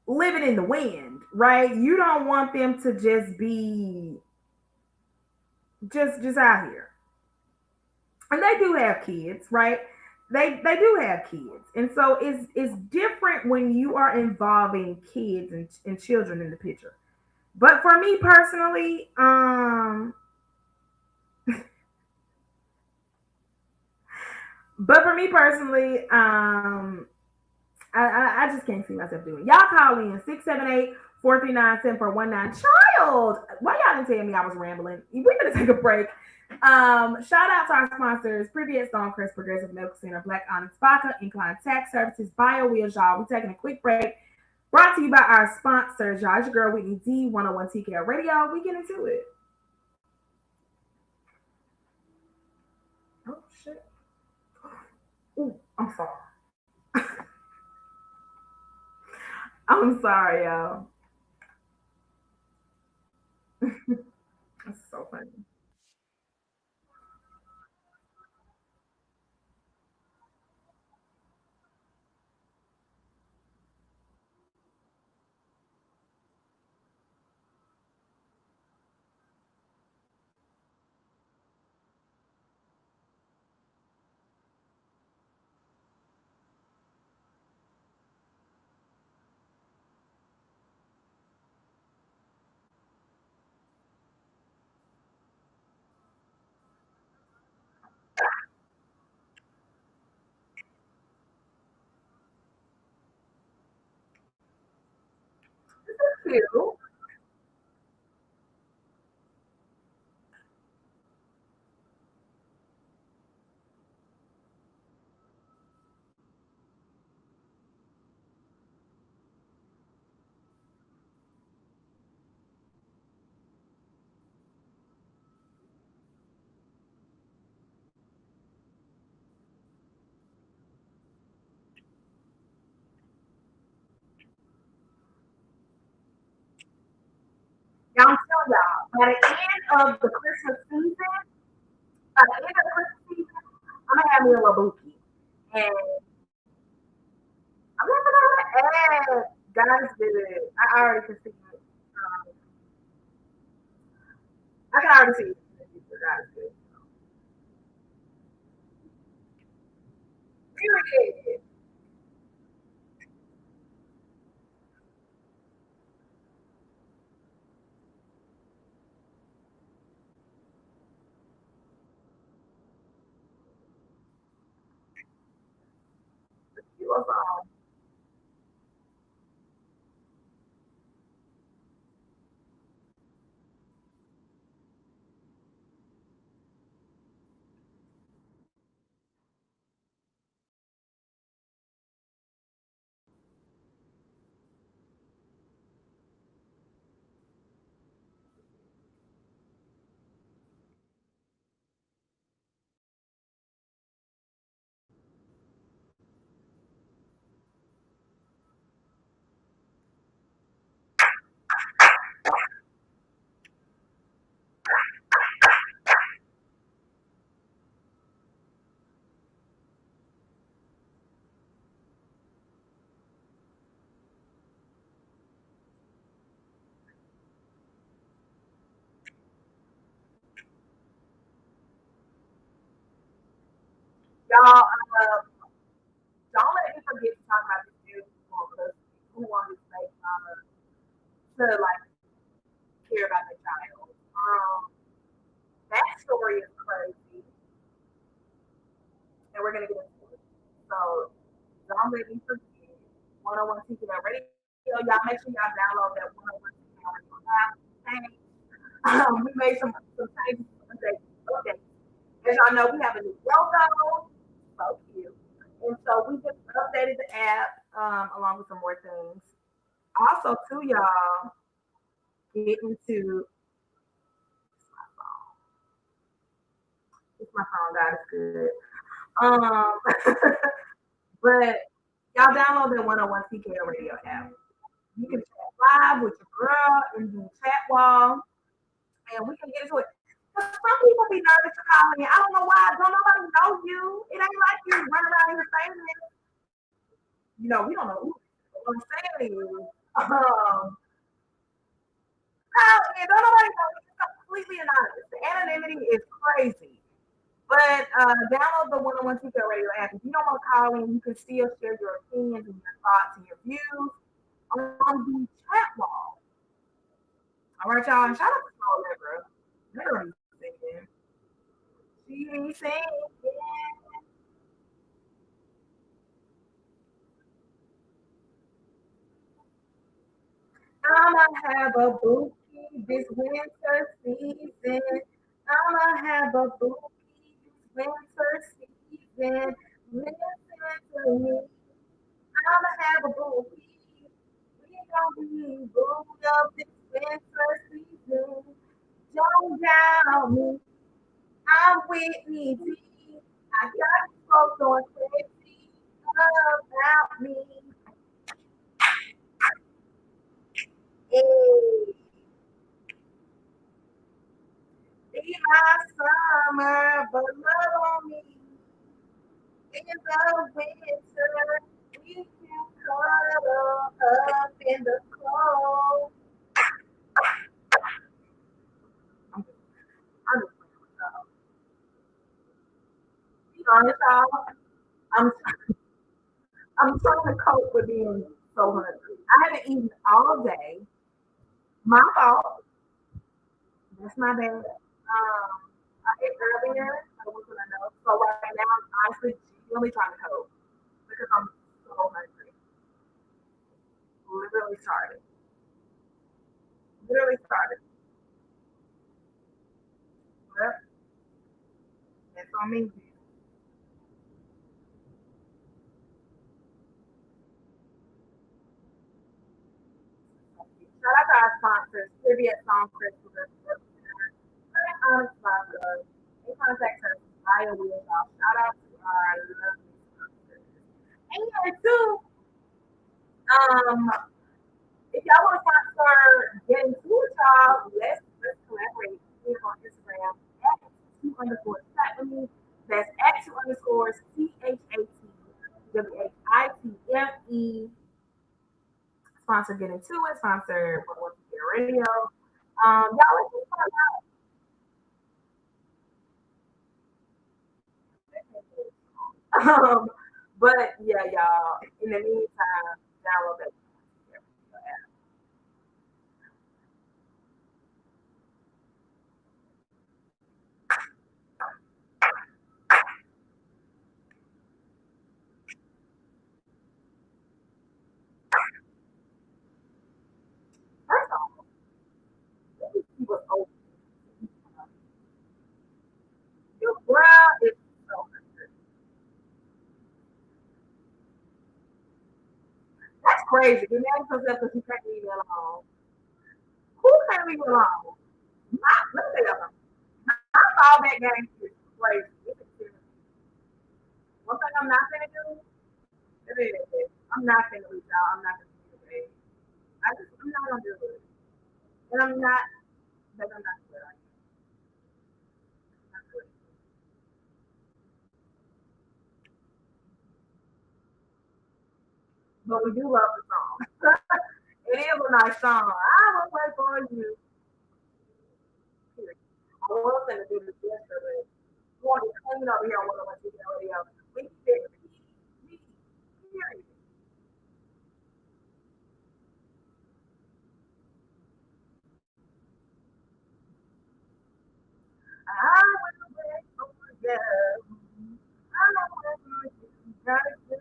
living in the wind, right? You don't want them to just be just out here. And they do have kids, right? They do have kids. And so it's different when you are involving kids and children in the picture. But for me personally, but for me personally, I just can't see myself doing it. Y'all call in 678-439-7419. Child, why y'all didn't tell me I was rambling? We're gonna take a break. Shout out to our sponsors: Previous Stonecrest Progressive Medical Center, Black Onyx Vodka, Incline Tax Services, BioWheels, y'all. We're taking a quick break. Brought to you by our sponsors, y'all. It's your girl Whitney D, 101 TKO Radio. We get into it. Oh shit. Ooh, I'm sorry. I'm sorry, y'all. That's so funny. you. Y'all, I'm telling y'all, by the end of the Christmas season, by the end of the Christmas season, I'm gonna have me a little bookie. And I'm not gonna add God is good. I already can see it. I can already see it. God is good. Period. You was y'all. Don't let me forget to talk about this beautiful because who wants to say to like care about the child. That story is crazy, and we're gonna get into it. So don't let me forget. 101 Secret Radio. Y'all make sure y'all download that 101 Secret Radio app. Thanks. We made some changes updates. As y'all know, we have a new logo. So cute. And so we just updated the app along with some more things. Also, too, y'all, get into it's my phone, God is good. Um, but y'all download the 101 TKO radio app. You can chat live with your girl in the chat wall, and we can get into it. Some people be nervous to call in. I don't know why. Don't nobody know you. It ain't like you run around here saying this. We don't know who. What I'm saying is, and don't nobody know. It's completely anonymous. The anonymity is crazy. But download the 101 Tutor Radio app. If you don't want to call in, you can still share your opinions and your thoughts and your views on the chat wall. All right, y'all. And shout out to Paul Lebra. Literally singing. She be singing. I'ma have a bookie this winter season. I'ma have a bookie this winter season. Listen to me. I'ma have a bookie. We gonna be booed up this winter season. Don't doubt me. I'm Whitney D. I got folks going crazy about me. Hey, be my summer, but love on me in the winter. We can cuddle up in the cold. I'm just playing with y'all. Be honest, y'all. I'm I'm trying to cope with being so hungry. I haven't eaten all day. My fault. That's my bad. I ate earlier. I was gonna know. So right now, I'm honestly genuinely trying to cope because I'm so hungry. Literally started. literally started. Well, that's on me. Shout out to our sponsors, Trivia Song Christopher. In contact us, Bio Wheels off. Shout out to our lovely sponsors. And too, um, if y'all want to sponsor getting to a job, let's collaborate here on Instagram at two underscore chat with me. That's at two underscores ChatWhiteme. Sponsor Get Into It, sponsor One Radio. Y'all let's just find out. But yeah, y'all. In the meantime, download that. First off, let me see what's open. Your brow is so good. That's crazy. The man comes up because you can't leave me alone. Who can't leave me alone? Let me tell you something. I saw that game is crazy. One thing I'm not gonna do is I'm not gonna reach out. I'm not gonna communicate. I'm not gonna do it. And I'm not but I'm not good. I'm not good. But we do love the song. It is a nice song. I will wait for you. I was gonna do this yesterday. You want to clean over here on 101 TV radio. We did PG, period. I will wait for you. I will wait for you. Gotta do it.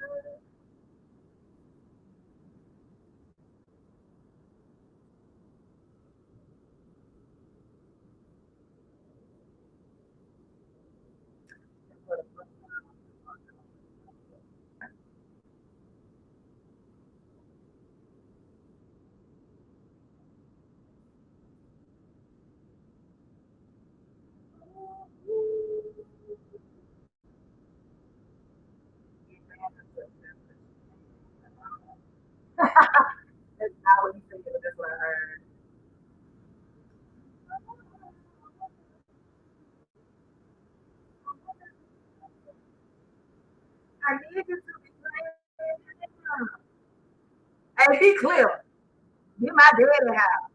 That's not what you think, but that's what I heard. I need you to be clear. Hey, be clear. Be my daddy house.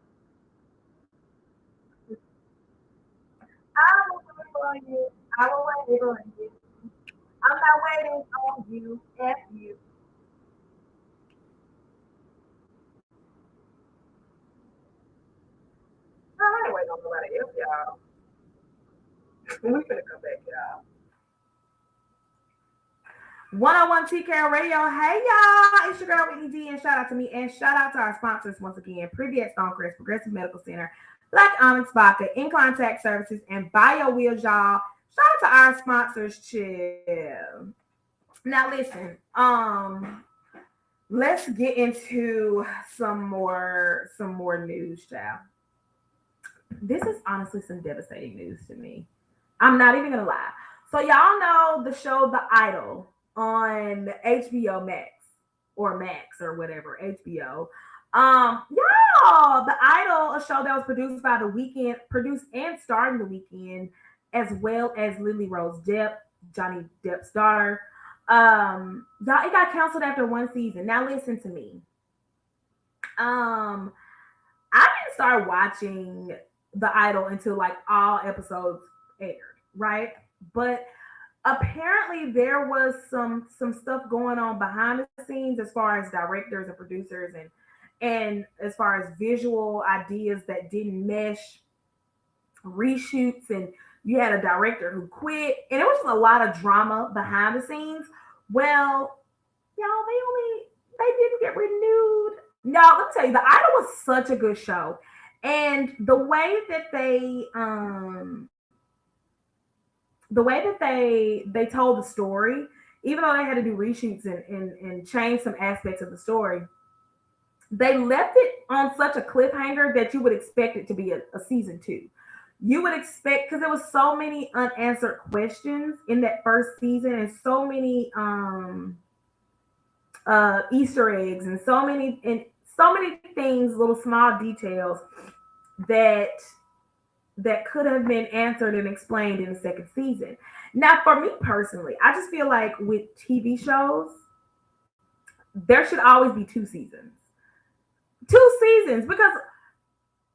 I will wait for you. I will wait for you. I'm not waiting on you. F you. I ain't waiting on nobody else, y'all. We finna come back, y'all. 101 TK Radio. Hey y'all, it's your girl Whitney D, and shout out to me and shout out to our sponsors once again: Previous Stonecrest, Progressive Medical Center, Black Onyx Vodka, In Contact Services, and Bio Wheels, y'all. Shout out to our sponsors, chill. Now listen, let's get into some more news, child. This is honestly some devastating news to me. I'm not even gonna lie. So y'all know the show The Idol on HBO Max or Max or whatever HBO. Y'all, The Idol, a show that was produced by The Weekend, produced and starring The Weekend, as well as Lily Rose Depp, Johnny Depp's daughter. Y'all, it got canceled after one season. Now listen to me. Um, I didn't start watching The Idol until like all episodes aired, right? But apparently there was some stuff going on behind the scenes as far as directors and producers and as far as visual ideas that didn't mesh, reshoots, and you had a director who quit, and it was just a lot of drama behind the scenes. Well, y'all, they didn't get renewed. No, let me tell you, The Idol was such a good show. And the way that they told the story, even though they had to do reshoots and change some aspects of the story, they left it on such a cliffhanger that you would expect it to be a season two. You would expect, because there was so many unanswered questions in that first season, and so many Easter eggs, and so many things, little small details that could have been answered and explained in the second season. Now, for me personally, I just feel like with TV shows, there should always be two seasons. Two seasons, because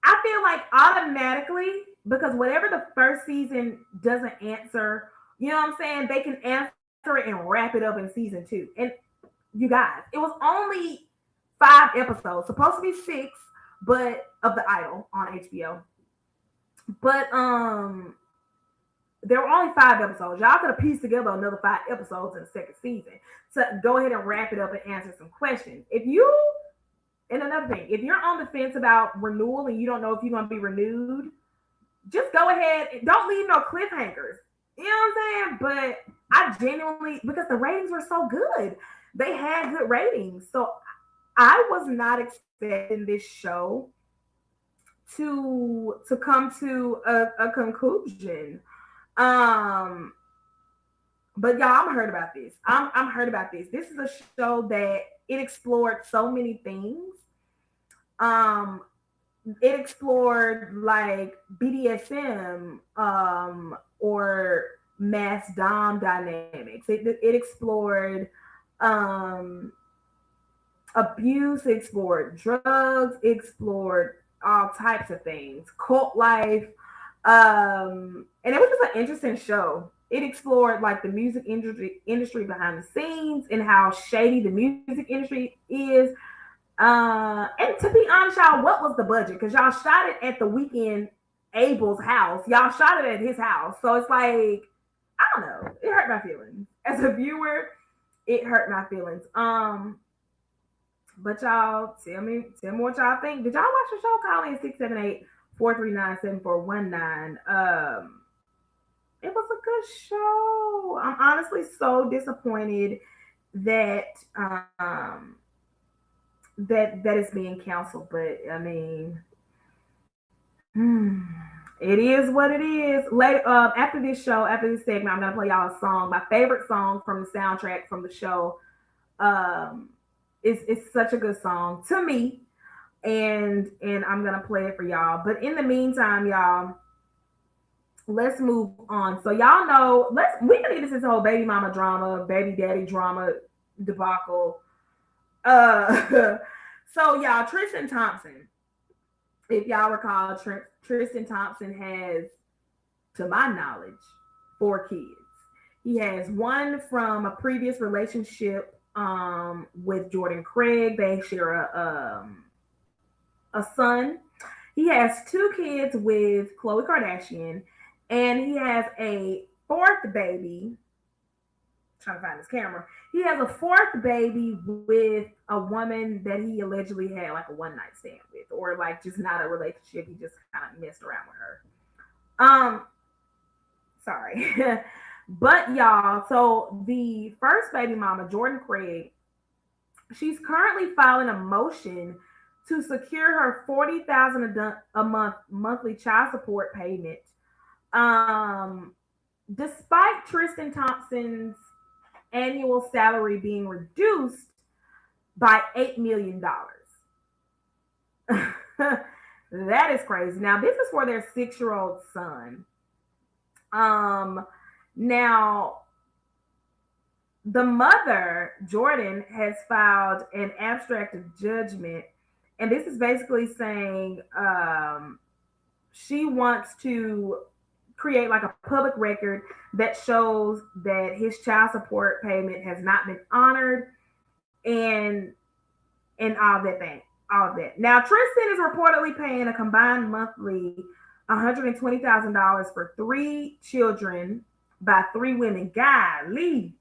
I feel like automatically, because whatever the first season doesn't answer, you know what I'm saying? They can answer it and wrap it up in season two. And you guys, it was only 5 episodes, supposed to be 6, but of The Idol on HBO. But there were only 5 episodes. Y'all could have pieced together another 5 episodes in the second season to go ahead and wrap it up and answer some questions. And another thing, if you're on the fence about renewal and you don't know if you're going to be renewed, just go ahead and don't leave no cliffhangers. You know what I'm saying? But I genuinely, because the ratings were so good, they had good ratings. So I was not expecting this show to come to a conclusion. Um, but y'all, I'm heard about this. I'm heard about this. This is a show that it explored so many things. Um, it explored like BDSM, or mass dom dynamics. It explored um abuse, explored drugs, explored all types of things, cult life. And it was just an interesting show. It explored like the music industry behind the scenes and how shady the music industry is. And to be honest, y'all, what was the budget? Because y'all shot it at the Weekend Abel's house. Y'all shot it at his house. So it's like, I don't know. It hurt my feelings. As a viewer, it hurt my feelings. But y'all, tell me what y'all think. Did y'all watch the show? Call in 678-439-7419. It was a good show. I'm honestly so disappointed that that is being canceled. But I mean, it is what it is. Later, after this show, after this segment, I'm gonna play y'all a song. My favorite song from the soundtrack from the show. Um, it's such a good song to me, and I'm gonna play it for y'all. But in the meantime, y'all, let's move on. So y'all know, we can get this whole baby mama drama, baby daddy drama debacle. Uh, so y'all, Tristan Thompson, if y'all recall, Tristan Thompson has, to my knowledge, 4 kids. He has one from a previous relationship with Jordan Craig. They share a son. He has 2 kids with Khloe Kardashian, and he has a fourth baby. Trying to find his camera. He has a fourth baby with a woman that he allegedly had like a one night stand with, or like just not a relationship. He just kind of messed around with her. Sorry. But y'all, so the first baby mama, Jordan Craig, she's currently filing a motion to secure her $40,000 a month monthly child support payment. Despite Tristan Thompson's annual salary being reduced by $8 million. That is crazy. Now, this is for their 6-year-old son. Now, the mother, Jordan, has filed an abstract of judgment, and this is basically saying she wants to create like a public record that shows that his child support payment has not been honored, and all of that. Now, Tristan is reportedly paying a combined monthly $120,000 for 3 children by 3 women. Golly.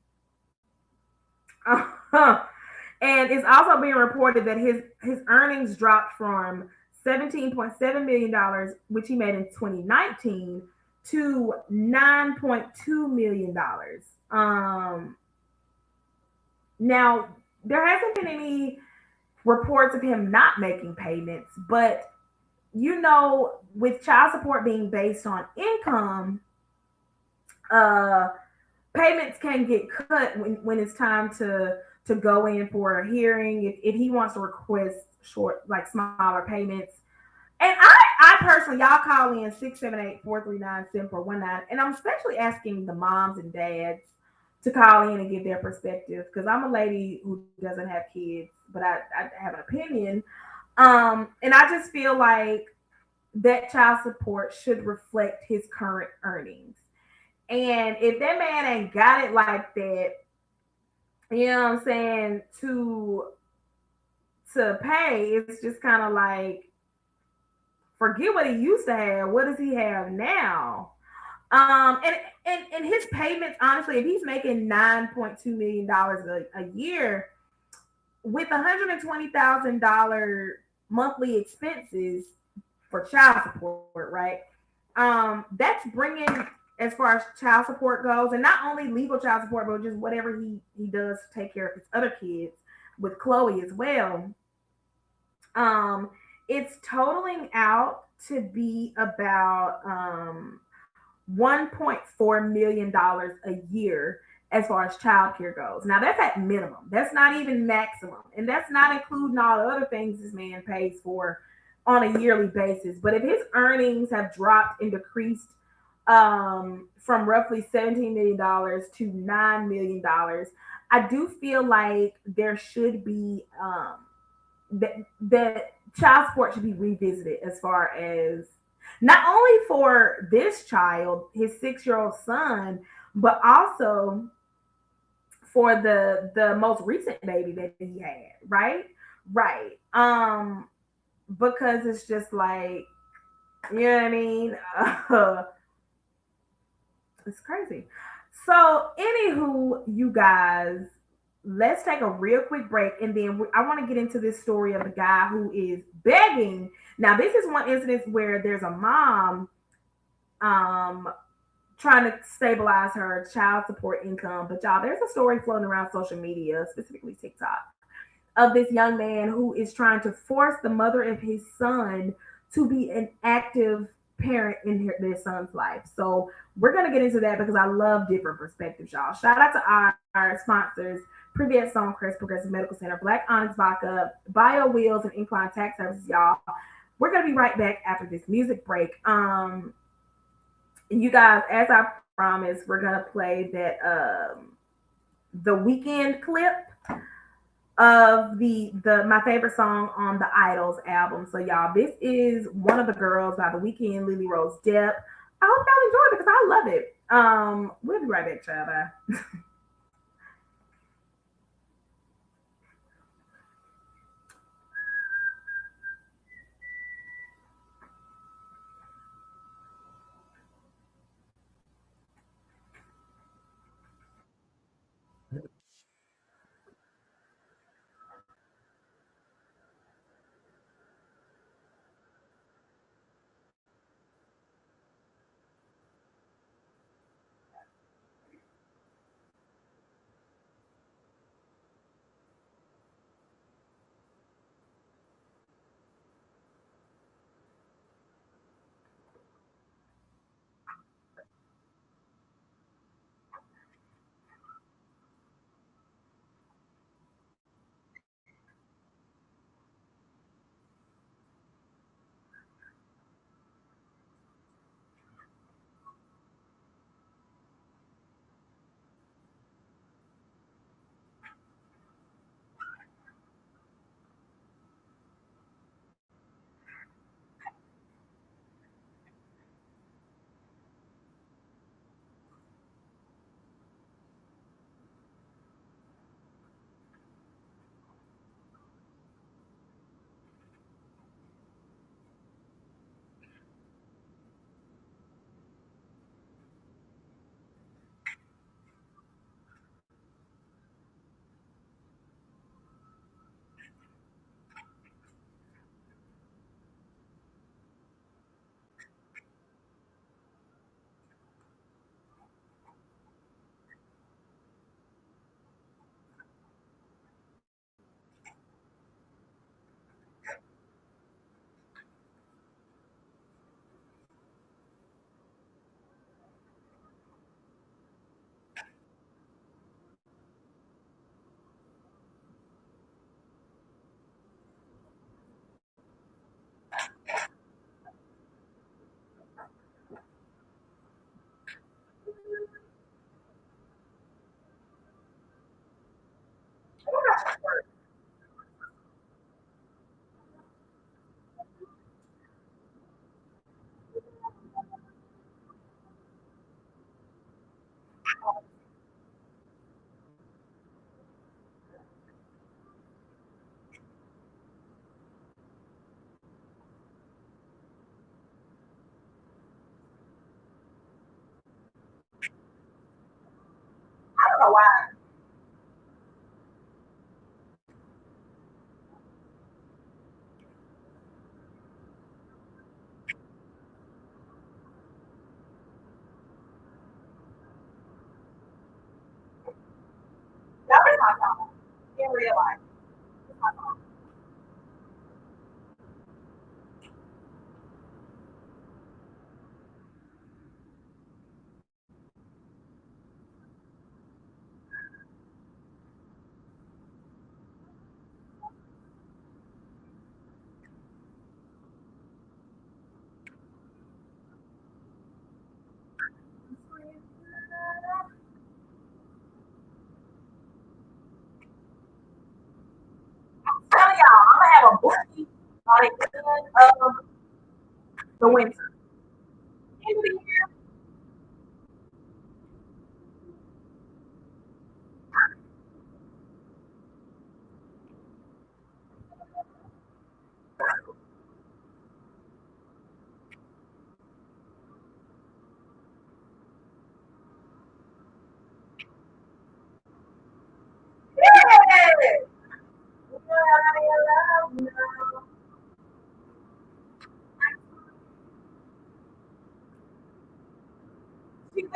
And it's also being reported that his earnings dropped from $17.7 million, which he made in 2019, to $9.2 million. Now there hasn't been any reports of him not making payments, but with child support being based on income, uh, payments can get cut when it's time to go in for a hearing. If he wants to request short, like smaller payments, and I personally, y'all call in 678-439-7419, and I'm especially asking the moms and dads to call in and give their perspective, because I'm a lady who doesn't have kids, but I have an opinion. And I just feel like that child support should reflect his current earnings. And if that man ain't got it like that, you know what I'm saying, to pay, it's just kind of like, forget what he used to have. What does he have now? And his payments, honestly, if he's making $9.2 million a year with $120,000 monthly expenses for child support, right? That's bringing, as far as child support goes, and not only legal child support, but just whatever he does to take care of his other kids with Chloe as well. Um, it's totaling out to be about $1.4 million a year as far as childcare goes. Now that's at minimum. That's not even maximum, and that's not including all the other things this man pays for on a yearly basis. But if his earnings have dropped and decreased from roughly $17 million to $9 million, I do feel like there should be that child support should be revisited, as far as not only for this child, his 6-year-old son, but also for the most recent baby that he had, right? Right. Because it's just like, you know what I mean? It's crazy. So, anywho, you guys, let's take a real quick break, and then I want to get into this story of the guy who is begging. Now, this is one instance where there's a mom um trying to stabilize her child support income. But y'all, there's a story floating around social media, specifically TikTok, of this young man who is trying to force the mother of his son to be an active parent in their son's life. So we're gonna get into that because I love different perspectives, y'all. Shout out to our sponsors: Prevent Stonecrest Progressive Medical Center, Black Onyx Vodka, Bio Wheels, and Incline Tax Services, y'all. We're gonna be right back after this music break. You guys, as I promised, we're gonna play that the weekend clip of the my favorite song on the Idols album. So y'all, this is One of the Girls by The Weeknd, Lily Rose Depp. I hope y'all enjoy it because I love it. We'll be right back, child. Bye.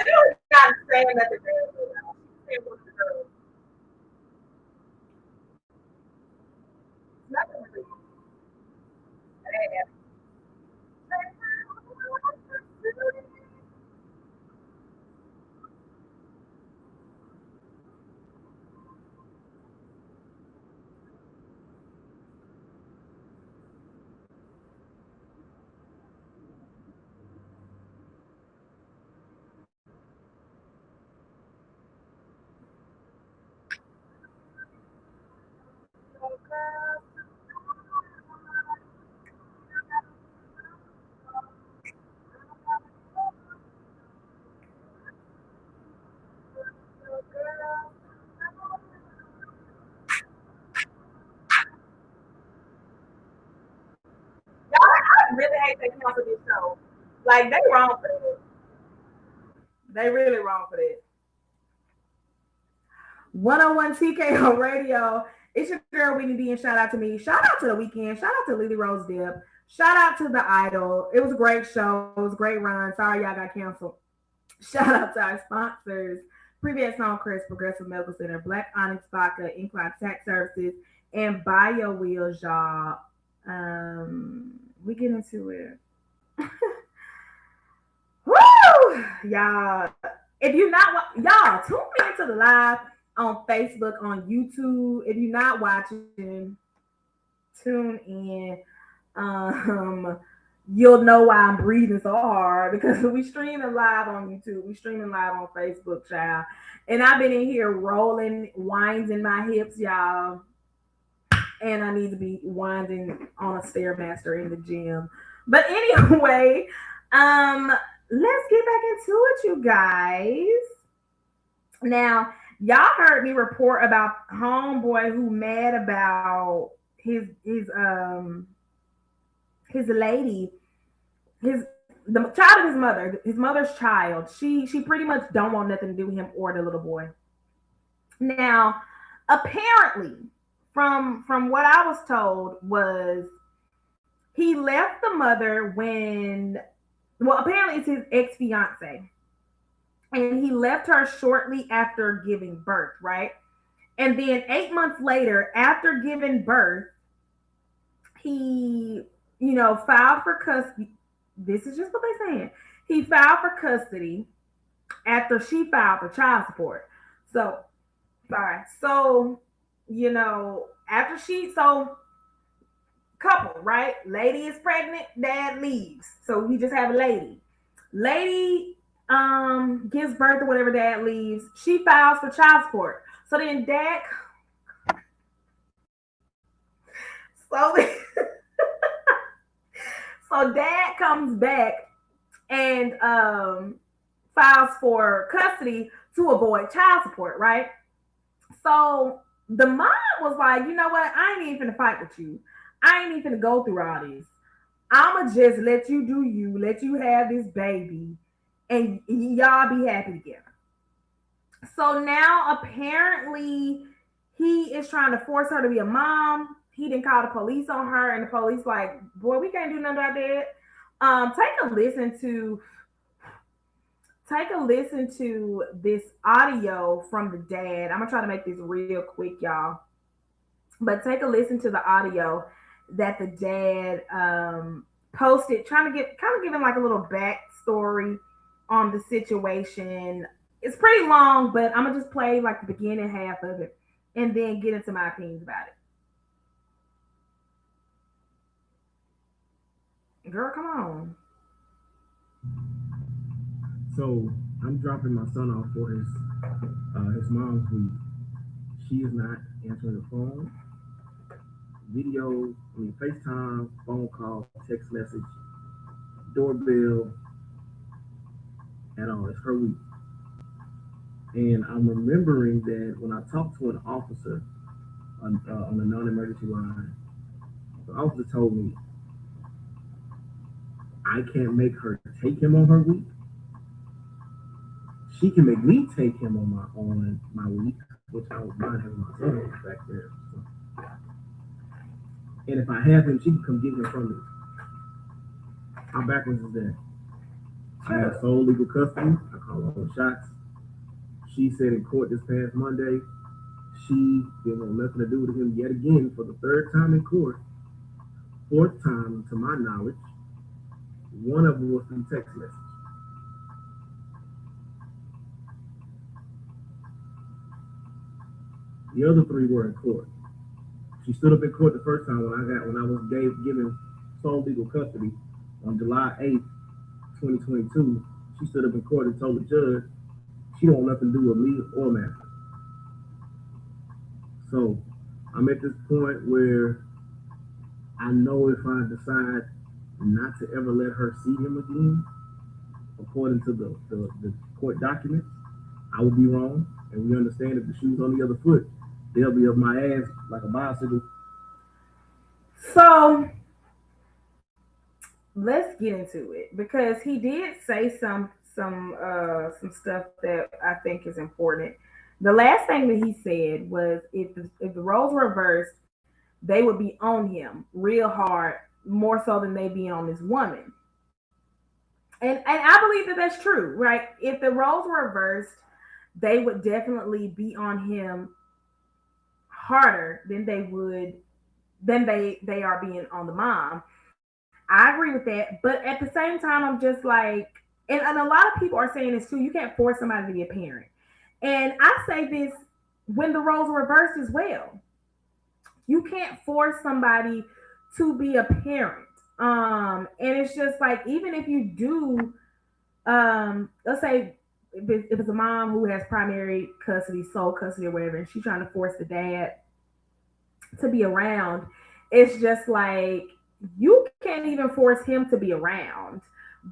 was not saying that the girl was out. She said what the girl. Nothing really bad. I really hate they cancel this show. Like they wrong for that. They really wrong for that. 101 TKO Radio. It's your girl Whitney D, and shout out to me. Shout out to the weekend. Shout out to Lily Rose Depp. Shout out to the Idol. It was a great show. It was a great run. Sorry y'all got canceled. Shout out to our sponsors: Previous Stonecrest Progressive Medical Center, Black Onyx Vodka, Incline Tax Services, and Bio Wheels, y'all. We get into it. Woo! Y'all, if you're not, y'all, tune into the live on Facebook, on YouTube. If you're not watching, tune in. You'll know why I'm breathing so hard because we streaming live on YouTube. We streaming live on Facebook, child. And I've been in here rolling winds in my hips, y'all. And I need to be winding on a stairmaster in the gym. But anyway, let's get back into it, you guys. Now, y'all heard me report about homeboy who mad about his lady, the child of his mother's child. She pretty much don't want nothing to do with him or the little boy. Now, apparently, from what I was told was he left the mother when, well, apparently it's his ex-fiance. And he left her shortly after giving birth, right? And then 8 months later, after giving birth, he, filed for custody. This is just what they're saying. He filed for custody after she filed for child support. So, sorry. So, after couple, right? Lady is pregnant, dad leaves. So we just have a lady. Lady gives birth or whatever, dad leaves. She files for child support. So then dad so so dad comes back and files for custody to avoid child support, right? So the mom was like, you know what? I ain't even finna fight with you. I ain't even finna go through all this. I'ma just let you do you, let you have this baby, and y'all be happy together. So now apparently he is trying to force her to be a mom. He didn't call the police on her, and the police like, boy, we can't do nothing about that. Take a listen to this audio from the dad. I'm gonna try to make this real quick, y'all. But take a listen to the audio that the dad posted, trying to give him like a little backstory on the situation. It's pretty long, but I'm gonna just play like the beginning half of it and then get into my opinions about it. Girl, come on. So I'm dropping my son off for his mom, who she is not answering the phone. FaceTime, phone call, text message, doorbell, at all. It's her week. And I'm remembering that when I talked to an officer on the non-emergency line, the officer told me I can't make her take him on her week. She can make me take him on my week, which I don't mind having my son back there. So. And if I have him, she can come get him from me. How backwards is that? I have sole legal custody. I call want shots. She said in court this past Monday, she didn't want nothing to do with him yet again for the third time in court. Fourth time, to my knowledge. One of them was through text message. The other three were in court. She stood up in court the first time when I was given sole legal custody on July 8th, 2022. She stood up in court and told the judge she don't want nothing to do with me or Matthew. So I'm at this point where I know if I decide not to ever let her see him again, according to the court documents, I would be wrong. And we understand if the shoe's on the other foot, they'll be up my ass like a bicycle. So let's get into it, because he did say some stuff that I think is important. The last thing that he said was if the roles were reversed, they would be on him real hard, more so than they be on this woman. And I believe that that's true, right? If the roles were reversed, they would definitely be on him harder than they are being on the mom. I agree with that, but at the same time, I'm just like, and a lot of people are saying this too. You can't force somebody to be a parent, and I say this when the roles are reversed as well. You can't force somebody to be a parent. And it's just like, even if you do, let's say if it's a mom who has primary custody, sole custody, or whatever, and she's trying to force the dad to be around, it's just like you can't even force him to be around,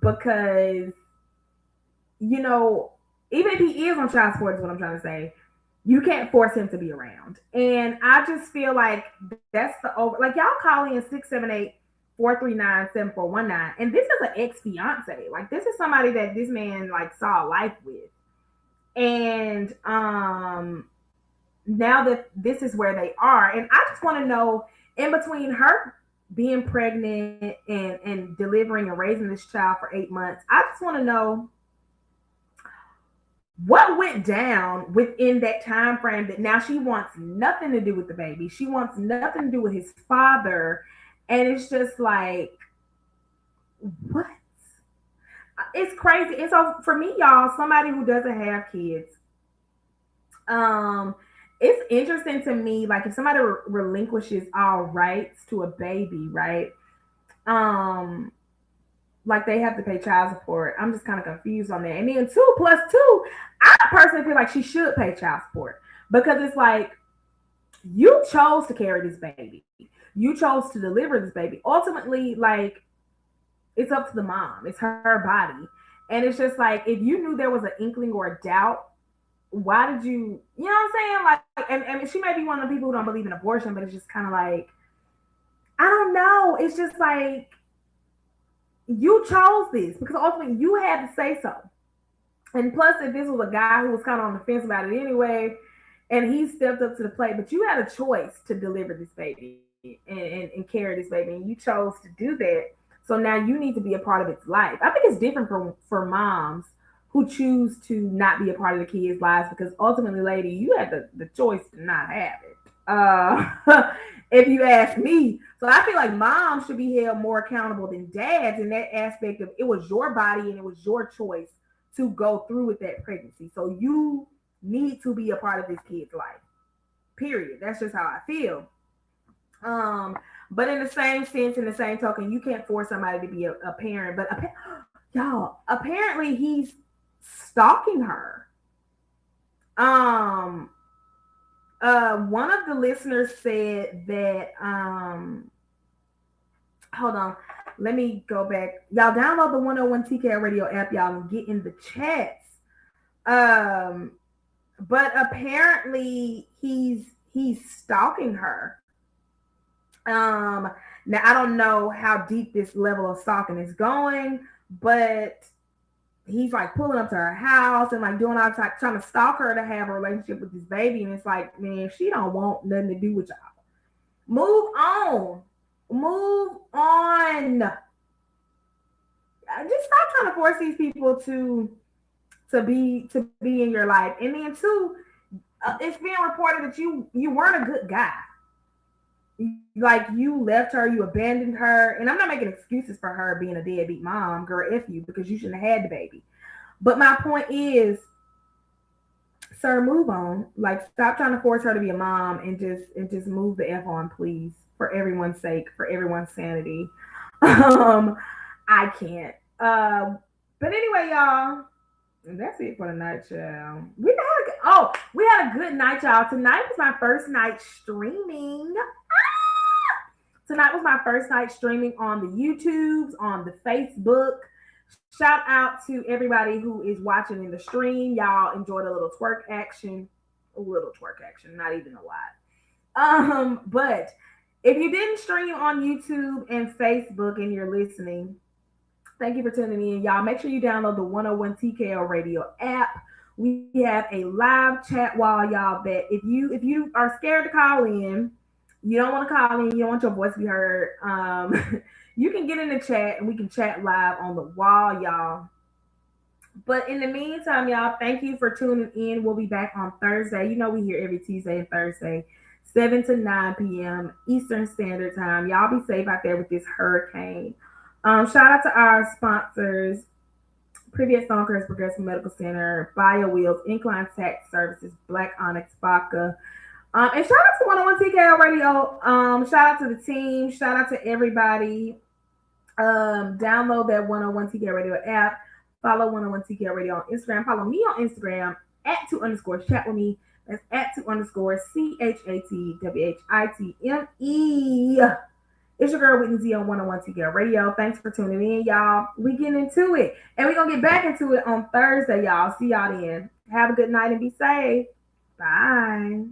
because even if he is on child support, is what I'm trying to say, you can't force him to be around. And I just feel like that's the over. Like, y'all call in 678-439-7419, and this is an ex-fiance. Like, this is somebody that this man like saw life with, and now that this is where they are, and I just want to know, in between her being pregnant and delivering and raising this child for 8 months, I just want to know what went down within that time frame that now she wants nothing to do with the baby. She wants nothing to do with his father. And it's just like, what? It's crazy. And so for me, y'all, somebody who doesn't have kids, it's interesting to me, like, if somebody relinquishes all rights to a baby, right? Like, they have to pay child support. I'm just kind of confused on that. And then 2 + 2, I personally feel like she should pay child support, because it's like, you chose to carry this baby. You chose to deliver this baby. Ultimately, like, it's up to the mom. It's her body. And it's just like, if you knew there was an inkling or a doubt, why did you know what I'm saying? Like, and she may be one of the people who don't believe in abortion, but it's just kind of like, I don't know. It's just like, you chose this because ultimately you had to say so. And plus, if this was a guy who was kind of on the fence about it anyway, and he stepped up to the plate, but you had a choice to deliver this baby and carry this baby, and you chose to do that. So now you need to be a part of its life. I think it's different for moms who choose to not be a part of the kids' lives, because ultimately, lady, you had the choice to not have it. If you ask me. So I feel like moms should be held more accountable than dads in that aspect of, it was your body and it was your choice to go through with that pregnancy. So you need to be a part of this kid's life. Period. That's just how I feel. But in the same sense, in the same token, you can't force somebody to be a parent. But y'all, apparently he's stalking her. One of the listeners said that, hold on, let me go back. Y'all download the 101 TK Radio app, y'all, and get in the chats. But apparently he's stalking her. Now I don't know how deep this level of stalking is going, but he's like pulling up to her house and like doing all type, trying to stalk her to have a relationship with this baby. And it's like, man, she don't want nothing to do with y'all. Move on. Just stop trying to force these people to to be in your life. And then two, it's being reported that you weren't a good guy. Like you left her, you abandoned her, and I'm not making excuses for her being a deadbeat mom, girl. If you, because you shouldn't have had the baby. But my point is, sir, move on. Like, stop trying to force her to be a mom and just move the f on, please, for everyone's sake, for everyone's sanity. I can't. But anyway, y'all, that's it for the night, y'all. We had a good night, y'all. Tonight was my first night streaming. Tonight was my first night streaming on the YouTubes, on the Facebook. Shout out to everybody who is watching in the stream. Y'all enjoyed a little twerk action. A little twerk action, not even a lot. But if you didn't stream on YouTube and Facebook and you're listening, thank you for tuning in, y'all. Make sure you download the 101 TKO Radio app. We have a live chat wall, y'all, that if you are scared to call in, you don't want to call in, you don't want your voice to be heard, you can get in the chat and we can chat live on the wall, y'all. But in the meantime, y'all, thank you for tuning in. We'll be back on Thursday. You know we here every Tuesday and Thursday, 7 to 9 p.m. Eastern Standard Time. Y'all be safe out there with this hurricane. Shout out to our sponsors, Previous Stonecrest Progressive Medical Center, BioWheels, Incline Tax Services, Black Onyx Vodka. And shout out to 101 TKO Radio. Shout out to the team. Shout out to everybody. Download that 101 TKO Radio app. Follow 101 TKO Radio on Instagram. Follow me on Instagram at 2_chat with me. That's at 2_CHATWHITME. It's your girl Whitney D on 101 TKO Radio. Thanks for tuning in, y'all. We getting into it. And we're going to get back into it on Thursday, y'all. See y'all then. Have a good night and be safe. Bye.